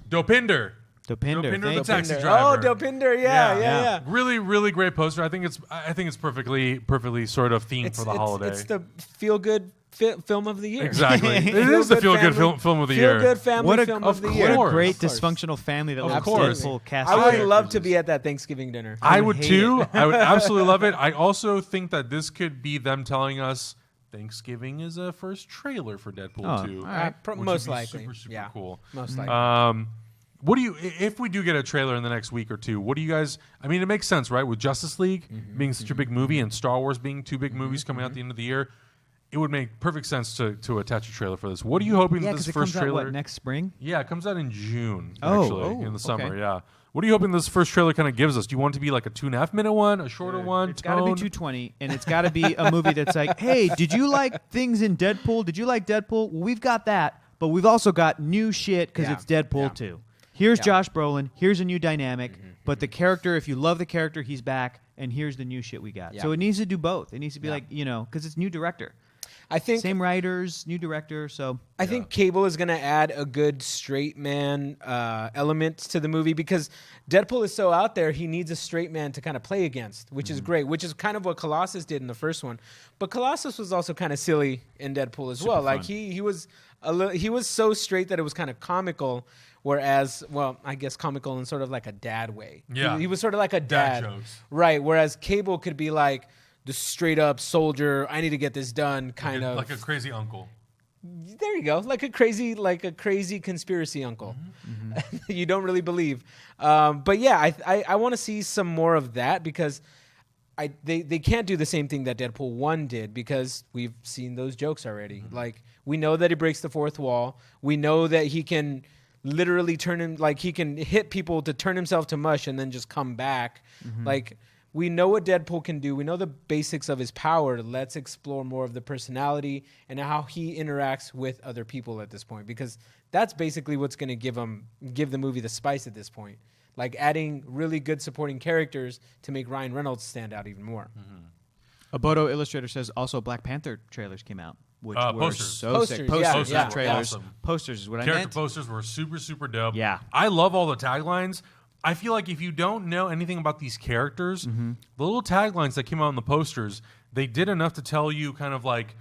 Dopinder. Dopinder. the taxi Dopinder. driver. Oh, Dopinder. Yeah. Really, really great poster. I think it's perfectly sort of themed for the holiday. It's the feel-good film of the year. Exactly. It is the feel-good film of the year. Feel-good family film of the year. What a great Of course. dysfunctional family that Of loves course. Deadpool cast. I would characters. love to be at that Thanksgiving dinner. I would hate too. it. I would absolutely love it. I also think that this could be them telling us Thanksgiving is a first trailer for Deadpool 2. all right. which would Most be likely. super Yeah. cool. Most likely. What do you, if we do get a trailer in the next week or two, what do you guys, I mean, it makes sense, right? With Justice League being such a big movie and Star Wars being two big movies coming out at the end of the year, it would make perfect sense to attach a trailer for this. What are you hoping Yeah, this because it first comes out, trailer? what, next spring? Yeah, it comes out in June, Oh, actually, in the summer, okay. yeah. What are you hoping this first trailer kind of gives us? Do you want it to be like a 2.5 minute one, a shorter one? It's got to be 220, and it's got to be a movie that's like, hey, did you like things in Deadpool? Did you like Deadpool? Well, we've got that, but we've also got new shit because Yeah. it's Deadpool Yeah. 2. Here's Yeah. Josh Brolin. Here's a new dynamic. But the character, if you love the character, he's back, and here's the new shit we got. Yeah. So it needs to do both. It needs to be Yeah. like, because it's new director. I think Same writers, new director, so... I think Cable is going to add a good straight man element to the movie because Deadpool is so out there, he needs a straight man to kind of play against, which is great, which is kind of what Colossus did in the first one. But Colossus was also kind of silly in Deadpool as well. Like he was he was so straight that it was kind of comical, whereas, well, I guess comical in sort of like a dad way. Yeah. He was sort of like a Dad dad. jokes. Right, whereas Cable could be like the straight up soldier, I need to get this done kind of. Like a crazy uncle. There you go, like a crazy conspiracy uncle. You don't really believe, but yeah, I want to see some more of that because they can't do the same thing that Deadpool 1 did because we've seen those jokes already. Like we know that he breaks the fourth wall. We know that he can literally he can hit people to turn himself to mush and then just come back. Like. We know what Deadpool can do. We know the basics of his power. Let's explore more of the personality and how he interacts with other people at this point, because that's basically what's going to give the movie the spice at this point. Like adding really good supporting characters to make Ryan Reynolds stand out even more. A Bodo Illustrator says also Black Panther trailers came out, which were Posters. so sick. Posters, yeah, Posters, yeah. not trailers. Awesome. Posters is what I Character meant. posters were super dope. Yeah. I love all the taglines. I feel like if you don't know anything about these characters, the little taglines that came out in the posters, they did enough to tell you kind of like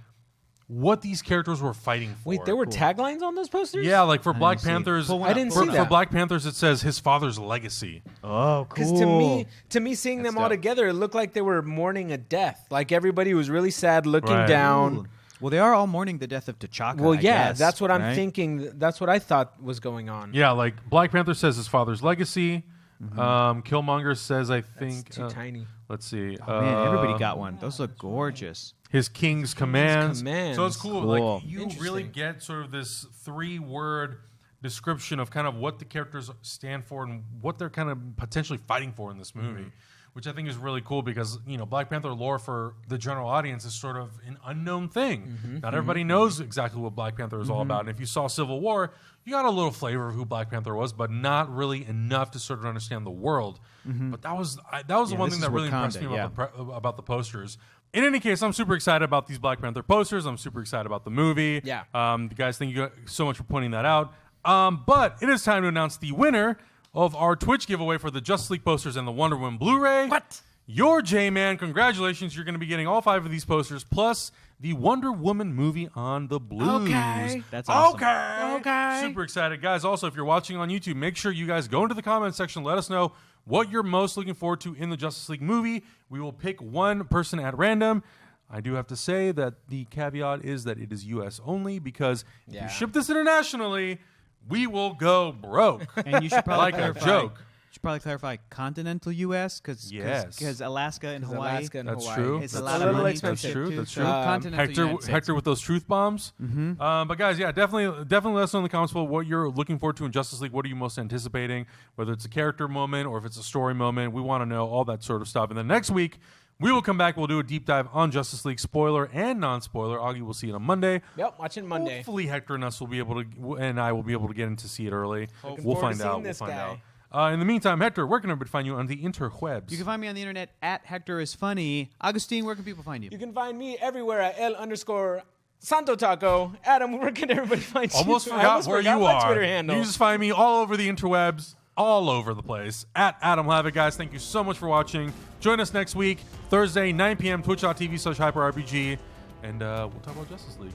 what these characters were fighting for. Wait, there were taglines on those posters? Yeah, like for Black see. Panthers, Pull one I didn't for, see that. for Black Panthers, it says his father's legacy. Oh, Because cool. to me, seeing them all dope. together, it looked like they were mourning a death. Like everybody was really sad, looking Right. down. Ooh. Well, they are all mourning the death of T'Chaka. Well, I yeah, guess, that's what I'm right? thinking. That's what I thought was going on. Yeah, like Black Panther says his father's legacy. Killmonger says, I think, It's too tiny. let's see. Oh, man, everybody got one. Those look gorgeous. His king's commands. commands. So it's cool. Cool. Like you Interesting. really get sort of this 3-word description of kind of what the characters stand for and what they're kind of potentially fighting for in this movie, which I think is really cool because, Black Panther lore for the general audience is sort of an unknown thing. Not everybody knows exactly what Black Panther is all about. And if you saw Civil War, you got a little flavor of who Black Panther was, but not really enough to sort of understand the world. But that was the one this thing that is really impressed me Wakanda, about the posters. In any case, I'm super excited about these Black Panther posters. I'm super excited about the movie. Yeah. Guys, thank you so much for pointing that out. But it is time to announce the winner of our Twitch giveaway for the Justice League posters and the Wonder Woman Blu-ray. What? Your J-Man. Congratulations. You're going to be getting all 5 of these posters, plus the Wonder Woman movie on the Blues. Okay. That's awesome. Okay. Super excited. Guys, also, if you're watching on YouTube, make sure you guys go into the comment section. Let us know what you're most looking forward to in the Justice League movie. We will pick one person at random. I do have to say that the caveat is that it is U.S. only because if Yeah. you ship this internationally, we will go broke. And you should probably Like a clarify, joke. You should probably clarify continental U.S. because Yes. Alaska and Hawaii. Alaska and That's Hawaii. true. It's It's a a lot of little money. expensive. That's true. too, That's so true. continental United States. Hector with those truth bombs. But guys, yeah, definitely let us know in the comments below what you're looking forward to in Justice League. What are you most anticipating? Whether it's a character moment or if it's a story moment, we want to know all that sort of stuff. And then next week, We will come back. We'll do a deep dive on Justice League, spoiler and non-spoiler. Augie will see it on Monday. Yep, watching Monday. Hopefully, Hector and us will be able to, and I will be able to get in to see it early. We'll find out. We'll find out. In the meantime, Hector, where can everybody find you on the interwebs? You can find me on the internet at Hector is Funny. Augustine, where can people find you? You can find me everywhere at L_Santo Taco. Adam, where can everybody find you? Almost forgot where you are. Twitter handle. You just find me all over the interwebs, all over the place, at Adam Lavitt. Guys, thank you so much for watching. Join us next week, Thursday, 9 p.m., twitch.tv/hyperRPG, and we'll talk about Justice League.